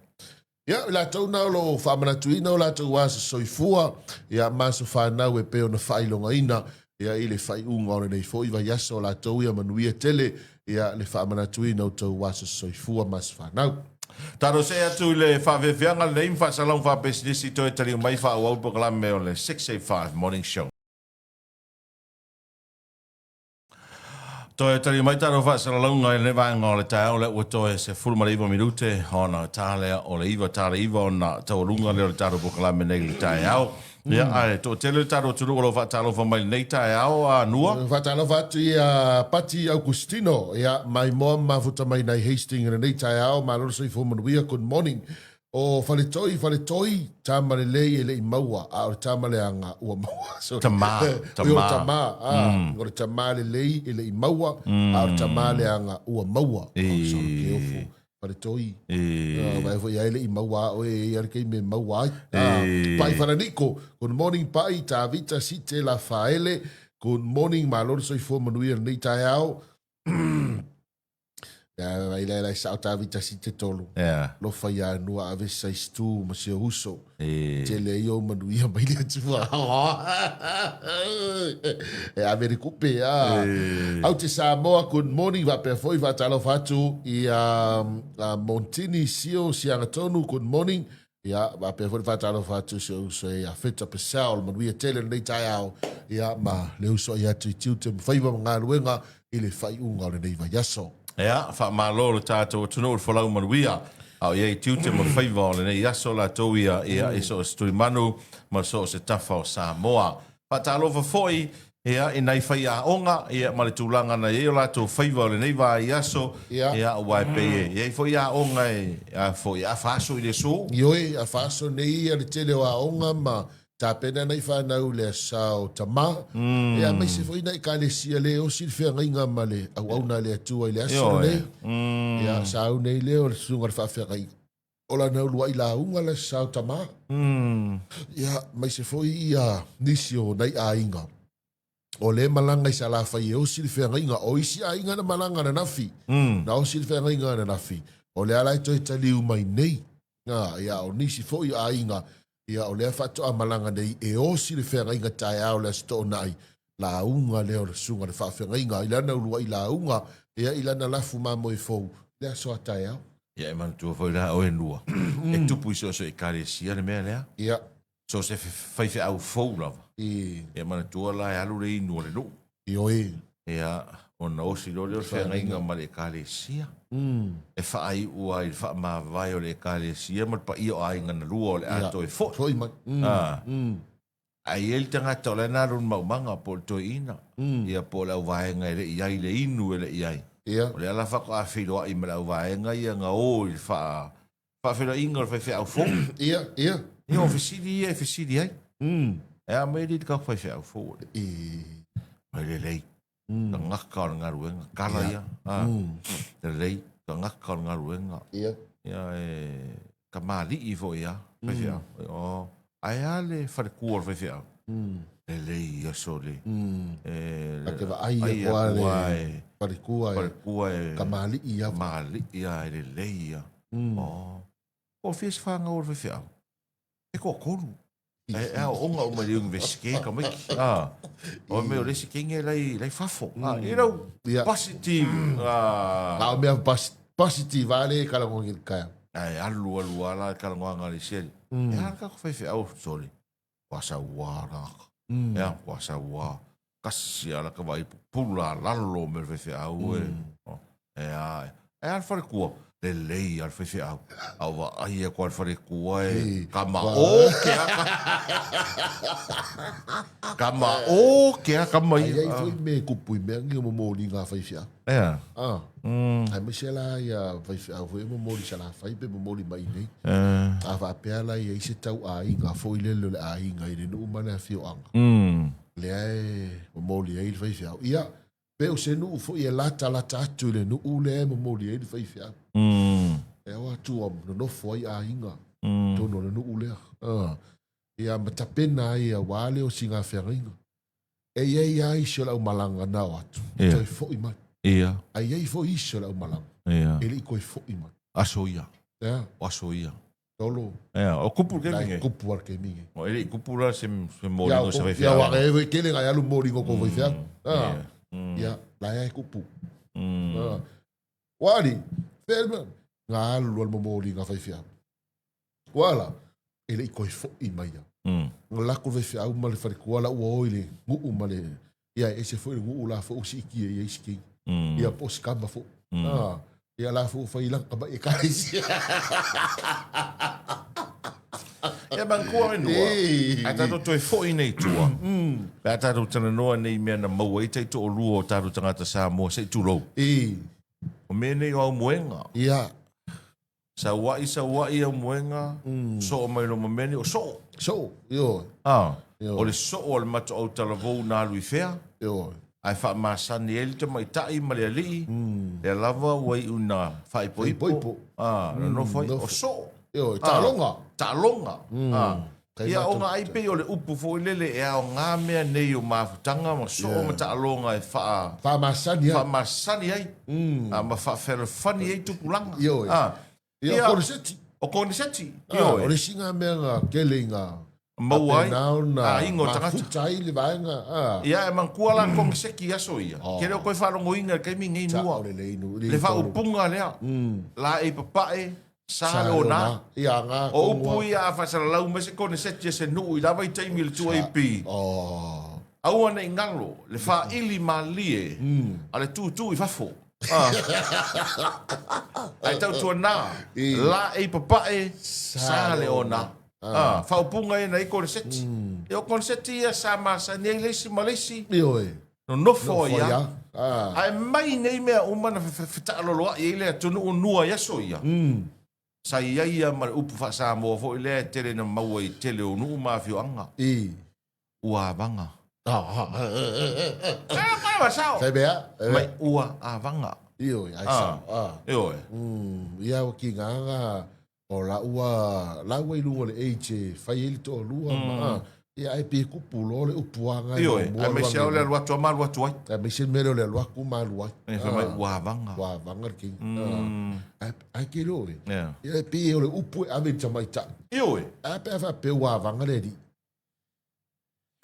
Ia, la tau nao lo whamana tuina o la tau wasa soifua, ia maso whanau e peo na whailonga ina, ia I le whai unga o nei fo iwa yasa o la tau ia manuia tele, ia le whamana tuina o tau wasa soifua maso whanau. Taro se atu le whawewhianga le imwha salang whapesidisi toi tari o mai wha o au pokalame o le 685 Morning Show. Toi tari mai taro wha salalunga e lewa ngā le tae o le ua toi se fulmara iwa minute hona tālea o le iwa tāra iwa o na taurunga le o le taro pokalame nei le tae au. Ia, ai, tō tele taro turu o lo whatalo wha mai nei tae au a nua. Whatalo whatu ia Pati Augustino, ia mai moa mafuta mai nei Hastings nei tae au, ma loro soi fumanuia, good morning. O whale toi, tamale lei e lei maua, a o tamale anga ua maua. Tamā. Ore tamale lei e lei maua, a o tamale anga ua maua. Pare toi. E. Vai foi ele I maua o e ar kei me maua. Pai Faraniko. Good morning pai Tavita Site La Faele. Good morning malor soi fo manuia nei tai au. Vai lai sa Tavita Site tolu. Yeah. Lo fai a nua ave sa stu ma se huso. E. Te le io manuia mai le tua. E ave kupe a. Au te Samoa, good morning, va pe foi va talo fatu I Montini sio sianga tonu, good morning. Ia, va pe foi va talo fatu so a feta pe saul, man we tele nei tai au. Ia, ma le uso ia tu te faiva ngā ruenga I le fai unga le nei va yaso. Ia, fa malo le tātou tunu o whalau manuia. Au iei tiute mo whaiva o le nei aso la tau ia iso stui manu ma so se tafa o Samoa. Pa tālova foi, ia I nei whai a onga, ia ma le tūlanga na iei o la tau whaiva o le nei va I aso, ia wai pe iei foi a onga foi a whaso I le so. Ioi, a whaso nei a le tele o a onga ma ta pena nei whanau le sao tama. Ia mai se foi nei ka le sia le o silfea ngainga ma le au na le atua I le aso nei. Ia sao nei le o le sunga le whawhea ngai. Ola nau lua I la unga le sao tama. Ia mai se foi ia nisi o nei a inga. O le malanga I sa la whai e o silfea ngainga. O isi a inga na malanga na nafi. Na o silfea ngainga na nafi. O le alai toi taliu mai nei. Ia o nisi foi a inga. Ia o lea whato a malanga nei e o siri whenga inga tai au lea sto nai la unga leo le sunga le whawhenga inga ilana urua I la unga ia ilana lafu mamo I fou lea soa tai au. Ia e manu tua foi la o e nua. E tupu iso so e kare sia le mea lea. Ia. So se whaiwhi au fou lava. Ia manu tua la e alu le inu le nu. Io e. Ia o na osi lo leo whenga inga ma le kare sia. E whaai ua I wha ma vai o le kare sia ma pa I o a inga na lua o le ato e fo. Foi ma. Ai el tangata o le narun maumanga po le toi ina. Ia po le au vaenga e le iai le inu e le iai. Ia. O le ala whako a whiroa I ma le au vaenga ia nga o I wha whiroa inga o le whaiwhi au fo. Ia, ia. Ia o whisiri ia e whisiri ai. E a mei li ka whaiwhi au fo. Mai le lei. Ka ngaka o ngā ruenga. Kala ia. Le lei. Ka ngaka o ngā ruenga. Ia. Ia e ka maali I fo ia. Whaiwhi au. Ai ale whare kua whaiwhi au. Le lei ia so le. A te wa ai a kua le. Whare kua e. Whare kua e. Ka maali ia. Maali ia e le lei ia. O whis whanga o whaiwhi au. E kua konu. E a onga o mai unga veske ka miki. O me o lesi kinge lei fafo. E rau. Positive. O mea positive ale kalangongi kaya. Ai alu ala kalangonga le seri. E haraka ko whaiwhi au sori. Wasa wara. Ea wasa wara. Kasi ala ka vai pula lalo me whaiwhi au e. E a whare kua. Le lei al whaiwhi au. Au wa ai e kua whare kua e. Kama o ke aka. Kama o ke aka mai. Ai ai foi me kupui me ngi mo moli nga whaiwhi au. Ea. Ai me se la ia whaiwhi au foi mo moli sa la whai pe mo moli mai nei. A wa pea la ia ise tau a inga foi lelo le a inga I le nu mana fio anga. Le ai mo moli ai whaiwhi au. Ia. Pe o se nuu fo ia lata atu le nuu le mo moli e whaiwhi au. E awa tu am no nofo ai a inga. Tono le nuu lea. Ia matapena ia wale o singa whenga. E iei ai se lau malanga nao atu. Toi fo I mai. Ia. Ai iei fo iso lau malanga. Ia. E li koe fo I mai. Aso ia. Ia. Aso ia. Tolo. Ia. O kupu ke minge. Nai kupu ar ke minge. O ele kupu la se moringo se whaiwhi Ia au. waka ewe kele ngai alu moringo ko whaiwhi au. Ia. Lai ai kupu. Wari. Ferman. Ngā alu lual mo moringa whaiwhi au. Wala. E li koe fo I mai au. Ngā lako whaiwhi au ma le wharikua la ua oile. Ngu ma le. Ia e se fo I ngu la fo usi iki e isi ki. Ia posi kamba fo. Ia la fo whailang kaba e kaisi. Ia bangkua e nua. A tato toi fo I nei tua. A tato tana noa nei mea na maua I teito o lua o tato tangata Samoa se tulou. O mea nei o au muenga. Ia. Sa wai au muenga. So o mai no mameni o so. So, yo. O le so o le mato au talavou nā lui fea. Yo. Ai wha masani e li te mai tai ma le ali. Le lava wai una whai poipo. No whai o so. Io, talonga. Talonga. Ia o ngā aipe o le upu fo i lele e ao ngā mea nei o mafutanga ma so o ma talonga e wha masani ai. Wha masani ai. Ma wha wherewhani ai tupulanga. Io, ia kone seti. O kone seti. O le singa mea ngā kele ngā. Mauai. A ingo tangata. Mafutai le vaenga. Ia e mankua la kong seki aso ia. Kere o koe wharongo inga kai mi ngai nua. Le wha upunga lea. La e papae. Sa o na. Ia ngā. O upu ia a whasara lau me se kone seti se nuu i lawa i taimi le tua i pi. Aua nei ngalo. Le wha ili ma lie. A le tu i whafo. Ai tau tua nā. La e papae. Sa le o na. Whaupunga e nei kone seti. E o kone seti ia sa masa nei leisi ma leisi. No nofo ia. Ai mai nei mea umana whetaaloa i ele tunu o nua yaso ia. Sa ia ma upu whasa mo fo i lea tere na maua i tele o nuu mawhio anga. Ua vanga. Kai wasao. Sai bea. Mai ua a vanga. Io, ai sao. Io. Ia o ki nganga o la ua i lungo le eiche, fai eli to lua. Ia ai pe kupu lo le upuanga. Io, ai me se o le alua tua malu atu ai. Ai me se mele o le alua ku malu ai. Mai ua vanga. Ua vanga ki. Ai ke lo e. Ia. Ia pe o le upu e ave tamaita. Io. Ai pe fa pe ua vanga le di.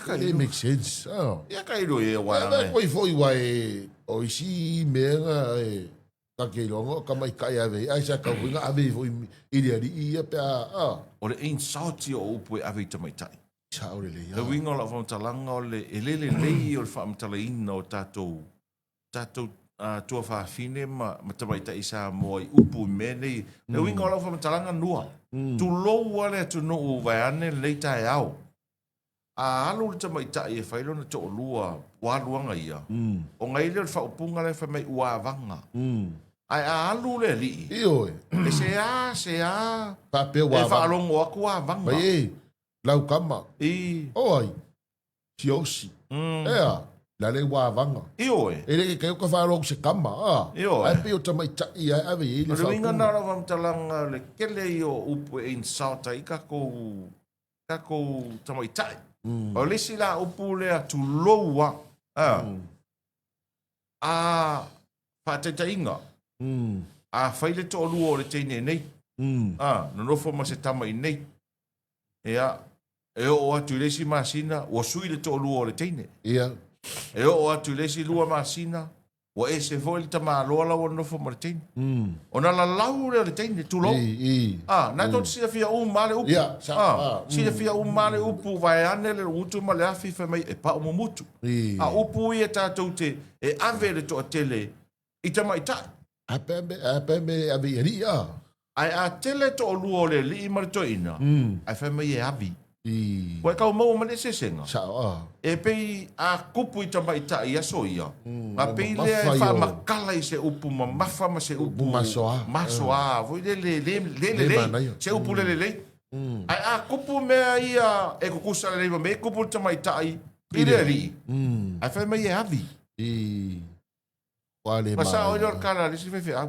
It makes sense. Ia kai lo e wa. Ai foi wai o isi menga e ka ke longo ka mai kai ave. Ai sa ka winga ave foi ile di ia pe O le ein sauti o upu e ave tamaita. Ciao le Le winga la fa talanga o le elele lei o le fa mtala ina o tatou tua fa fine ma tamaita isa mo i upu mene le winga la fa talanga nua tu lo wale tu no vai ane leita e au a alu le tamaita e failo na to lua wa luanga ia o ngai le fa upunga le fa mai ua vanga ai alu le li io e se a pa pe wa e fa longo aku wa vanga Mai lau kama. Oi. Tiosi. La le wa vanga. Io Ele ke ko fa lo se kama. Ai pe o tamai ta ia ave ele fa. Le winga na wa mtalanga le kele io upu in sauta i ka ko tamai ta. O le sila upu le tu loa. Fa te inga. A faile to luo le tene nei. No fo ma se tamai nei. E o atu lesi masina, o sui le to luo le teine. E o atu lesi lua masina, o e se foi le tama loa o no fo mo le teine. O na la lau le teine tu lo. Na to si fia u male upu. Si fia u male upu vai ane le utu male afi fa mai e pa o mutu. A upu i e tatou te e ave le to tele i tama i ta. Apembe ave ia. Ai a tele to luo le li mar to ina. Ai fa mai e avi. Wa ka mo ma se senga. E pe a kupu i tama i ta ia so ia. Ma pe le fa makala i se upu ma mafa ma se upu masoa. Masoa. Voi le se upu le. Ai a kupu me ia e ko kusa le me kupu tama i ta i. Ile ri. Ai fa mai e avi. Wale ma. Masa o le kala le se fe a.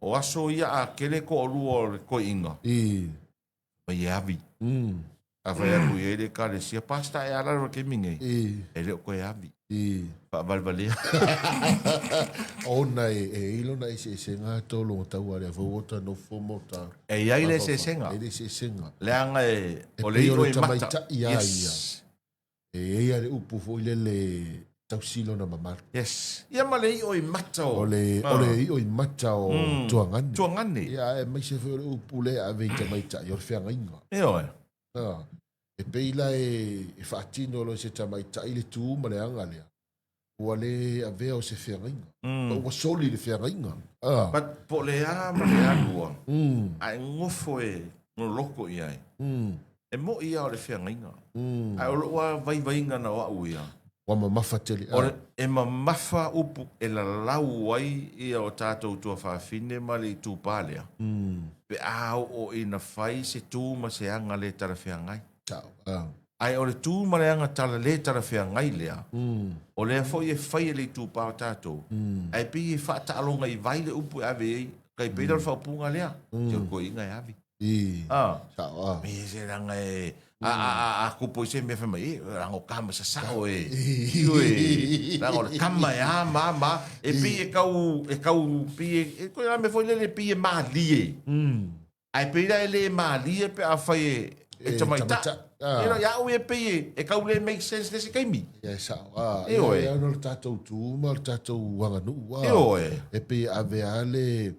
O aso ia a kele ko luo ko inga. Ma ia avi. A vai a kui ele kare sia pasta e ala ro ke minge. Ele ko e avi. Pa valvalea. Ona e ilo na se senga tolo tau ale vota no fomota. E ia ile se senga. Ele se senga. Le anga e o le ilo i mata. Ia. E ia le upu fo le tau silo na mamar. Yes. Ia ma le i mata o. O le i mata o tuangane. Tuangane. Ia e mai se fo le upu le ave tamaita i orfeanga inga. E peila e whaatino lo se tamaita i le tū ma le anga lea. Ua le avea o se whiangainga. Ua soli le whiangainga. But po le a ma le anua. Ai ngofo e no loko i ai. E mo ia o le whiangainga. Ai o loa vai na wa uia. Wa mamafa tele. E mamafa upu e la lau ai ia o tātou tua whaafine ma le tū pālea. Pe au o ina whai se tū ma se anga le tara whiangai. Ai o le tū mareanga tala le tala whea ngai lea. O lea fo e whai le tū pāo tātou. Ai pi e whaata alonga i vaile upu ave ei. Kai peida le whaupunga lea. Teo ko inga e avi. Sawa. Me se ranga e... A kupo i se mea whama e. Rango kama sa sao e. Rango le kama e a ma. E pi e kau pi e... Koe rame fo le pi e maa lie. Ai peida e le maa lie pe a whai e... E tamaita. Ia ue pe e kau le make sense le se kaimi. Ia sawa. E oe. Ia no le tātou tūma, le tātou wanganu. E oe. E pe ave a le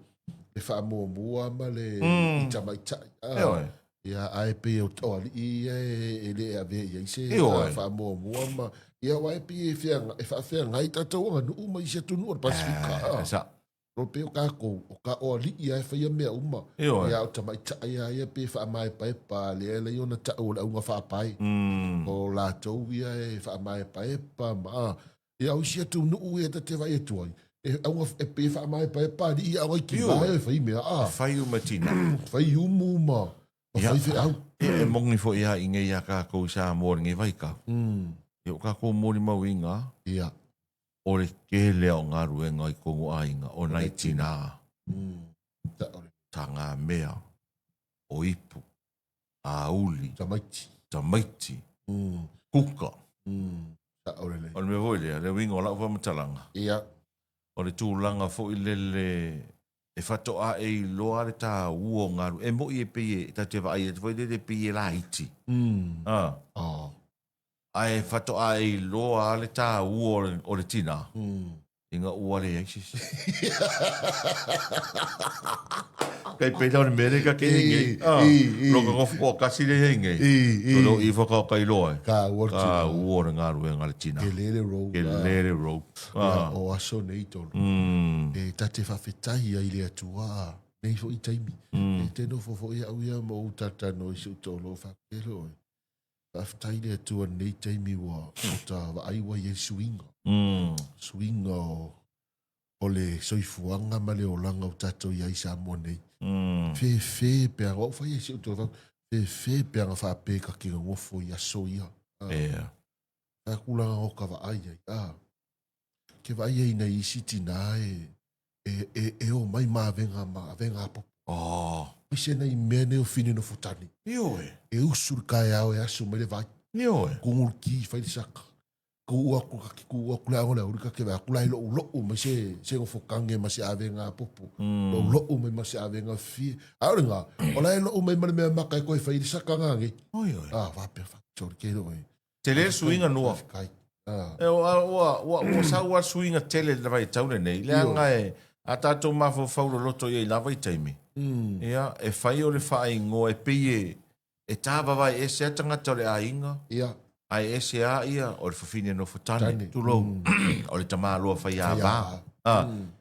whaamua ma le i tamaita. E oe. Ia ai pe o toali e le ave ia se whaamua ma. Ia wai pe e whawhea ngai tātou wanganu ma i se tunu o Pasifika. Sa. Ro pe o kako, o ka o ali ia e whaia mea uma. Ia o tamaita ia pe whaamai pae pa le le iona ta o la unga whaapai. O la tau ia e whaamai pae pa ma. Ia o sia tu nuu e te vai e tuai. E unga e pe whaamai pae pa li ia o i ki vai e whai mea. Whai umatina. Whai umu ma. Whai whi au. E mongi fo ia inge ia kako sa mori nge vai ka. E o kako mori mau inga. Ia. O le ke leo ngā ruenga i kongo a inga o nai tina. Tā ngā mea o ipu, a uli, tamaiti, kuka. O le me voi lea, le wingo lau whamatalanga. Ia. O le tūlanga fo i lele e whato a e loa le tā uo ngā ru. E mo i e pie, ta te vai e te foi le pie la iti. Ai whato a e loa le tā uo o le tina. Inga ua le eiksis. Kai peida o le mere ka ke inge. Roka ngofu o kasi le inge. Tolo i whaka kai loa. Ka ua le ngā ruenga le tina. Ke lere rou. Ke lere rou. O aso nei tolo. E tate whawhetahi ai le atua. Nei fo i taimi. E teno fofo ia au ia mo utata no i su tolo whakelo. Aftai le tua nei taimi wa o ta aiwa i suinga. Suinga o le soifuanga ma le olanga o tatou i aisa mo nei. Fe pe a o fai ese uto fe pe a fa pe ka ki ngofo i aso ia. A kula o ka va ai ai. Ke va ai nei siti na e o mai ma venga po. Ise nei mene o fini no futani. Ioe. E usur kai au e asu mele vai. Ioe. Kungul ki fai saka. Ku la ola urika ke va kula lo ma se ngo fokange ma se avenga popo. Lo ma se avenga fi. Auringa. Ola lo ma me makai ko fai saka ngange. Oi. Va perfect. Chor ke lo. Tele swinga no. E o sa wa swinga tele vai taune nei. Le anga e ata to ma fo faulo loto i lava i taimi. Ia, e whai o le whai ngō e pie e tāwa vai e se atanga tole a inga. Ia. Ai e se a ia o le whawhine no whatane. Tulou. O le tamālua whai a vā.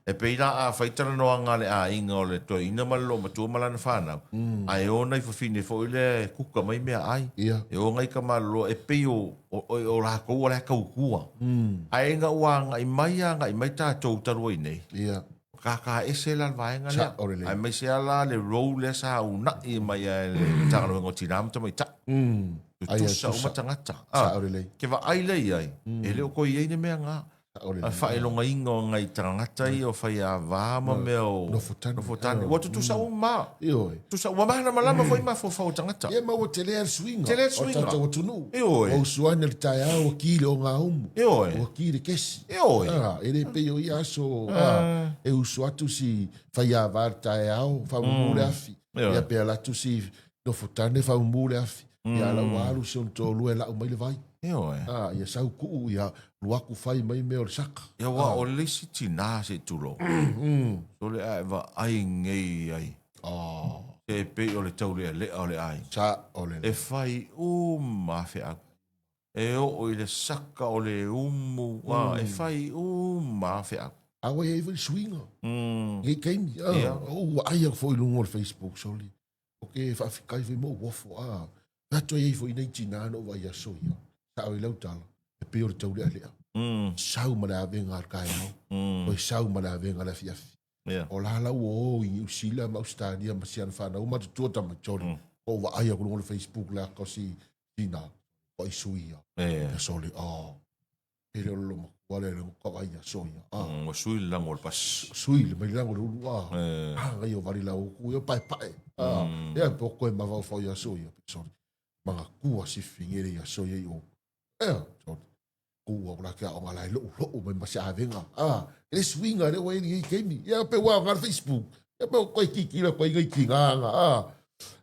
E peira a whaitara no anga le a inga o le toi ina malo ma tua malana whanau. Ai o nei whawhine fo i le kuka mai mea ai. Ia. E o ngai ka malo e pei o la kou o le kaukua. Ai inga uanga i mai anga i mai tātou tarua i nei. Ia. Kaka ese la vaenga le. Ai mai se ala le role sa una i mai le tanga no tinam to mai ta. Tu sa uma tangata. Ke va ai le ai. E le ko i ne me nga. A fa e longa ingo ngai tangata i o fa ya va ma me o. No futani. Wa tu sa uma. Io. Tu sa wa mana malama foi ma fo fa tangata. E ma o tele swing. Tele swing. O tu nu. O suana le tai o ki o nga um. O ki le kesi. Ele pe o ia so. E usu atu si fa ya va tai o fa mule afi. E pe la tu si no futani fa mule afi. Ia la walu son to lu la o mai le vai. Ia sau ku ia luaku fai mai me o le saka. Ia wa o le si tina se tulo. So le ai va ai ngei ai. E pe o le tau le o le ai. Sa o le. E fai mafe a. E o le saka o le umu. E fai mafe a. Awa e even swinga. Ngai kaimi. O ai a foi lungo le Facebook soli. Ok, fa fikai foi mo wofo a. Nato e foi nei tina no vai a soia. Sa o lau tala. E pe o le tau le alea. Sau mana venga al kai au. O sau mana venga la fiafi. O la la o i usila ma ustadia ma sian fana o ma tu ta ma chori. O va ai a ko le Facebook la ko si tina. ko i sui ia. E. Ia soli, e le lo makua le ka vai ia so ia. O sui lango le pas. Sui le mai lango le ulu ngai o vari la uku ia pai. Ia po ko e mava fa ia so ia. Soli. Manga kua si fingere ia so ia o. Soli. Kua ora ka o ngala lo mai masa venga. Ele swinga le wai ni game. Ia pe wa ngar Facebook. Ia pe ko kiki la ko ngai kinga.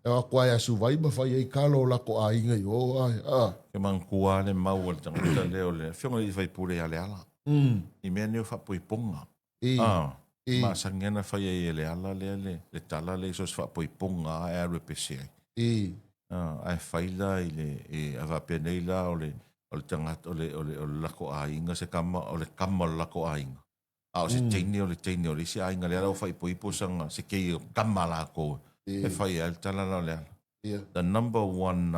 E a koe a suvai ma whai ei kalo la ko a inga i o ai. Ke mangkua le mau le tangata leo le. Whionga i whai pure ale ala. I mea neo whapoi ponga. Ma sangena whai ei ele ala le tala le sos whapoi ponga e aru pese ai. Ai whaila i le awapea nei la o le tangata o le lako a inga se kama o le kama lako a inga. O se teine o le si a inga le ala o whai poipo sanga se kei o kama la ko. E whai al tala la lea. The number one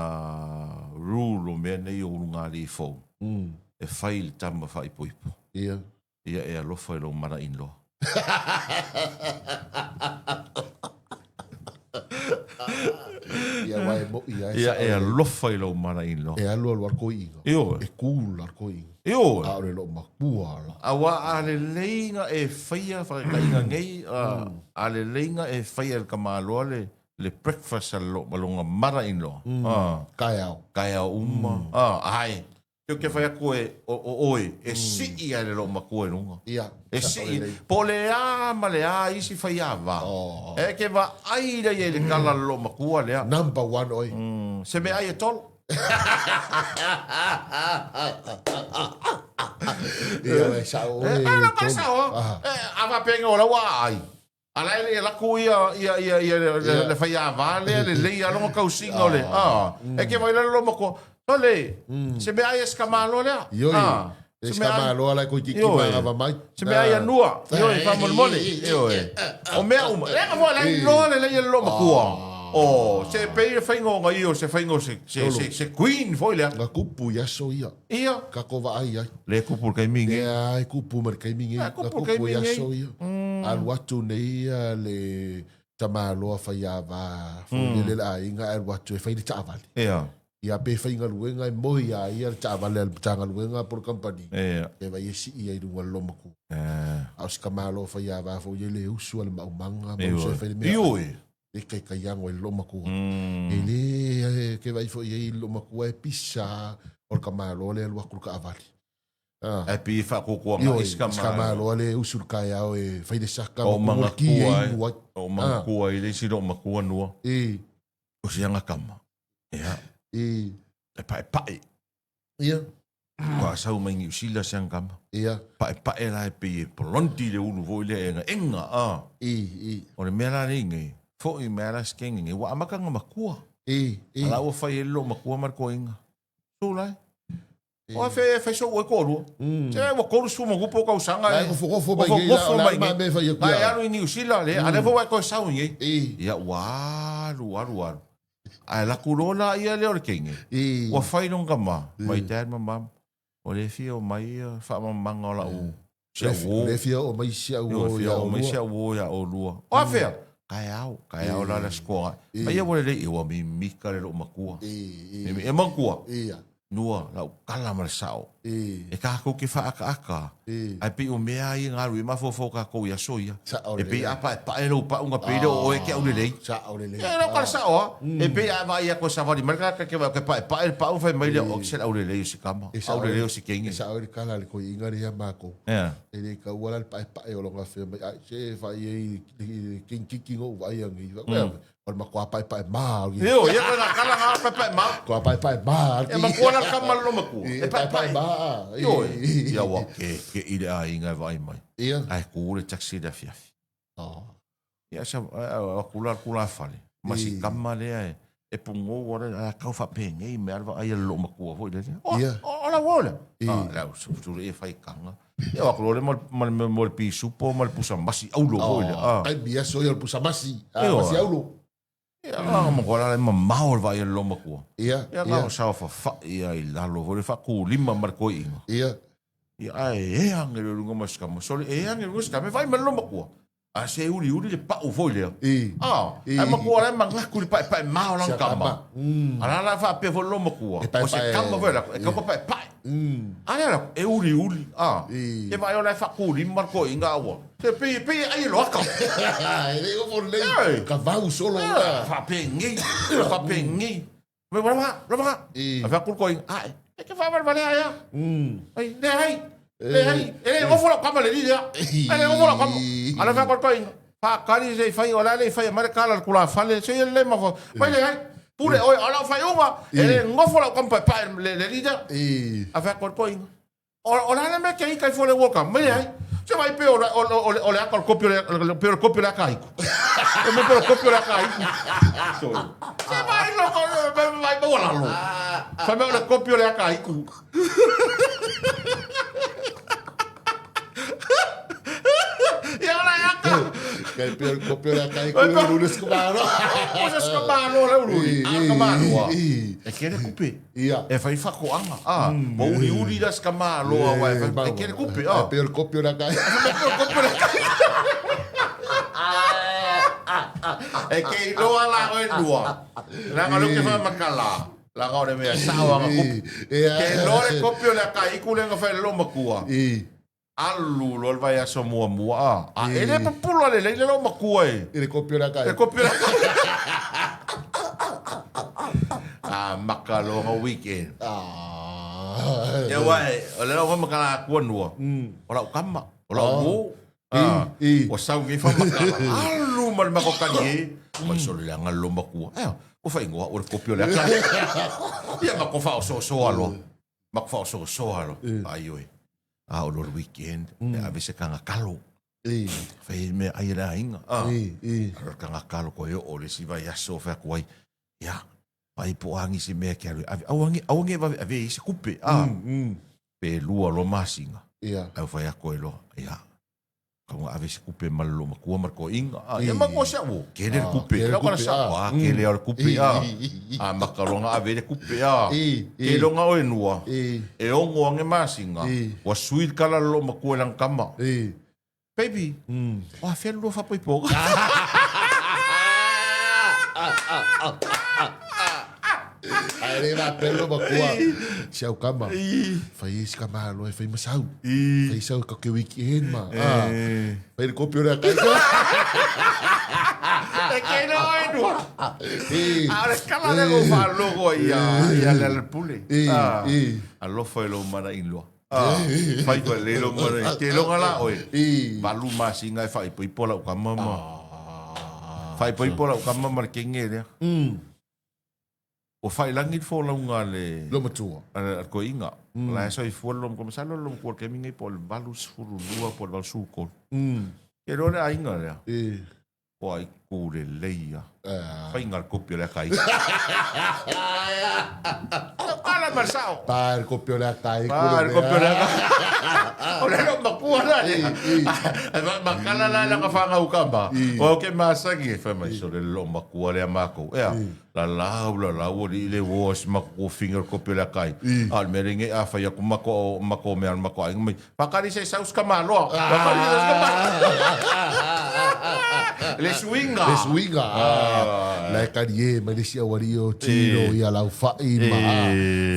rule o mea nei o runga li fau. E whai le tama whai poipo. Ia e alofa i lo mara in loa. Ia e alofa i lo mara in loa. E alo alo arko inga. E kūl arko inga. A ore lo makua ala. Awa a le leinga e whaia whakainga ngei. A le leinga e whaia le kamaloa le breakfast alo malonga mara in loa. Kai au uma. Ai. Teo ke whaia koe o oe. E sii a le lo makua runga. E sii. Po le a ma le a isi whaia wa. E ke wa aira i le kala lo makua lea. Number one oi. Se me ai e tolo. Ia sa o. Ala ka sa o. Ava penga ora wa ai. Ala le la ku ia le faia vale le ia lo ka usinga ole. E ke vai lo mo ole. Se me ai escamalo le. Escamalo ala ko ki ma mai. Se me ai nua. Yo e fa mole. Yo e. O me uma. Le ka vola le lo mo ku. Se pe faingo nga io se faingo se queen foi le. Nga kupu ya so ia. Ia. Ka ko va ai. Le kupu kai mingi. Ai kupu mer kai mingi. Nga kupu ya so ia. Al watu nei le tamaloa whaia va. Fui le la inga al watu e whai le taavali. Ia pe whainga luenga e mohi a ia le taavali al tanga luenga por company. E vai esi ia i runga lomaku. Au si kamaloa whaia va fo ye le usu al maumanga. Mau se whai le mea. Ioi. E kai yango e lomaku. E le ke vai fo ye i lomaku e pisa or kamaloa le alwaku ka avali. E pi whakokua ma iskamalo ale usul kai au e whai de saka o manga kua o manga kua i le siro makua nua o si anga kama e pae kua sau mai ngi usila si anga kama pae la e pi polonti le unu vo le enga o le mea la ringi fo i mea la skengi wa amakanga makua ala o whai e lo makua marko inga so lai o fe so o koru se o koru su mo gupo ka usanga o fo mai ma me fa ia ya no ni usila le ale vo ko sa unye ia waru ai la corona ia le o kinge o fai non kama mai dad mama o le fio mai fa manga la u se o le fio o mai sia o ya o mai sia o ya o lua o fe kai au la scoa mai o le o mi ka le o makua e makua nua la kala mar sao e ka ko ki fa aka ai pe o mea i ngaru ma fo ka ko ya soia e pe apa pa e lo pa unga pe o e ke o le e no kala sao e pe va ia ko sa va di marca que va que pa o fa mai le o se o le si kama o le si kengi sa o kala le ko ingari ya mako e le ka wala pa o lo nga fe se fa i king o va ia ngi o ma ko pa ma yo ia na kala nga pa ma ko pa ma e ma ko na kama lo ma ku e pa ma yo ia wa ke ile a inga vai mai ai ku le taxi da fiafi ia sa kula fale ma si kama le e pungo ora ka fa penge i me alva ai lo ma ku foi le ola vola la su e fai kanga ia wa ko le mal pi supo mal pusa masi aulo foi ai bia so ia pusa masi masi aulo mo kola le mamau vai lo makua ia la sa fa ia i lalo vole fa ku lima marko inga ia ai e angelo lunga maska mo sole e angelo maska me vai lo makua A se uli le pa'u foi lea. Ai I. makua le mangaku le pai mao lang kama. Ala la fa pe volo makua. O se kama vela, e kama pai. Ala la e uli. E vai ola fa kuli marko inga wa. Se pe ai lo ka. Ele o volei. Cavalo solo lá. Fa pe ngi. Me wala. A fa kul ko ai. E que fa vale ai. Ai, ele o fola kama le dia. Ele o fola kama. Ala fa kul ko fa kali se fai ola le fai mare kala kula fa le se le ma fo. Vai le ai. Pure oi ala fai uma. Ele ngofola kama pa le dia. A fa kul ko ola le me ke kai fo le woka. Me ai. Se vai pe ole akal kopio le kaiku. E me pe kopio le kaiku. Se vai lo vai bola lo. Fa me ole kopio le kaiku. E ola aka. Kai pe kopio le kaiku le lunes kumano. Os kumano le uri. Kumano. E kere kupe. E fai fakoanga. Mo uri das kamalo wa. E kere kupe. Pe kopio le kaiku. E ke loa la o e lua. La ngalo ke fa makala. La ngao mea sawa nga kupi. Ke loa le kopio le ka iku le nga fa lo makua. Alu lo vai aso mua. Ele papula le lo makua e. Ele kopio le kai. E kopio le kai. Makalo nga weekend. Ya wai, ole lo makala kuanua. Ola ukama. Ola umu. O sau ngi fa makala. Alu mal makokani. Mai solo le nga lo makua. O fa ingoa o kopio le ka. Ia nga ko fa so alo. Mak fa so alo. Ai oi. O lo weekend. A vese kanga kalo. Fai me ai la inga. Kanga kalo ko yo o le si vai aso fa ko ai. Ya. Pai po angi si me ke awangi va ave se kupe. Pe lua lo masinga. Au fa ya ko lo. Ya. Kung ave se kupe malo makua marko inga. Ya mako sa wo. Kele kupe. La kala sa. Kele ar kupe. Makalonga ave de kupe. Kele nga o enua. E ongo ange masinga. Wa sweet kala lo makua lang kama. Baby. Wa fe lo fa poi po. Ele vai pelo makua. Siau kama. Fai esse kama lo fai masau. Fai sau ka ke weekend ma. Fai kopio le kai. E que no enu. Ahora escala de go fa logo ia le pule. Allo foi lo mara inlo. Fai ko le lo mara. Te lo ngala oi. Balu masinga fai poi pola ka mama. Fai poi pola ka mama kengele. O fai langi fo la unga le lo matua ko inga la so i fo lo como salo lo por que mingi por valus furu lua por val suko e ro le inga le o ai kure leia fai inga kopio le kai ala marsao par kopio le kai kopio le kai o le lo makua na makala la ka fa nga ukamba o ke masagi fa mai so le lo makua le mako la lau le was mako finger kopio le kai al meringe a fa ya mako me al mako ai pakari se saus kamalo le swinga la karie ma le sia wario tiro ia lau fai ma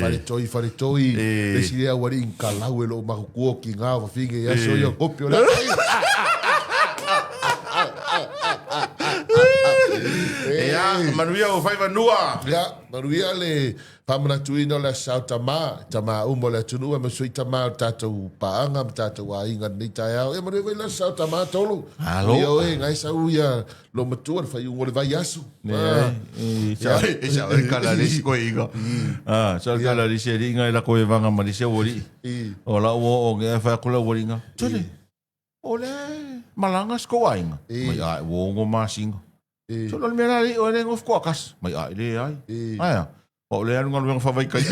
fare toi le sia wari in kalau lo mako ko ki nga fa finge ya so yo kopio le kai Manuia o fai vanua. Manuia le famana tuino le sau tama umo le tunua ma sui tama tatou paanga tatou ainga ni tai au. E manuia le sau tama tolu. Halo. Ia e ngai sau ia lo matua fai un le vai asu. Sa kala le ko inga. Sa kala le se ringa la ko vanga ma se wori. O la o nge fa ko la woringa. Tole. Ole malanga sko ainga. Mai ai wo ngo masinga. So lo mera ri o le ngof kokas mai ai le ai ai o le anu ngal fa vai kai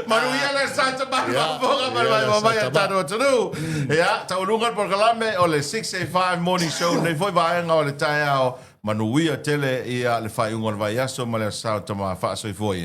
Manuia le santa ba boga ba vai taro tru ya taulungan por kalame o le 685 morning show nei foi vai nga o le tai ao Manuia tele ia le fai ungol vai aso ma le santa ma fa so foi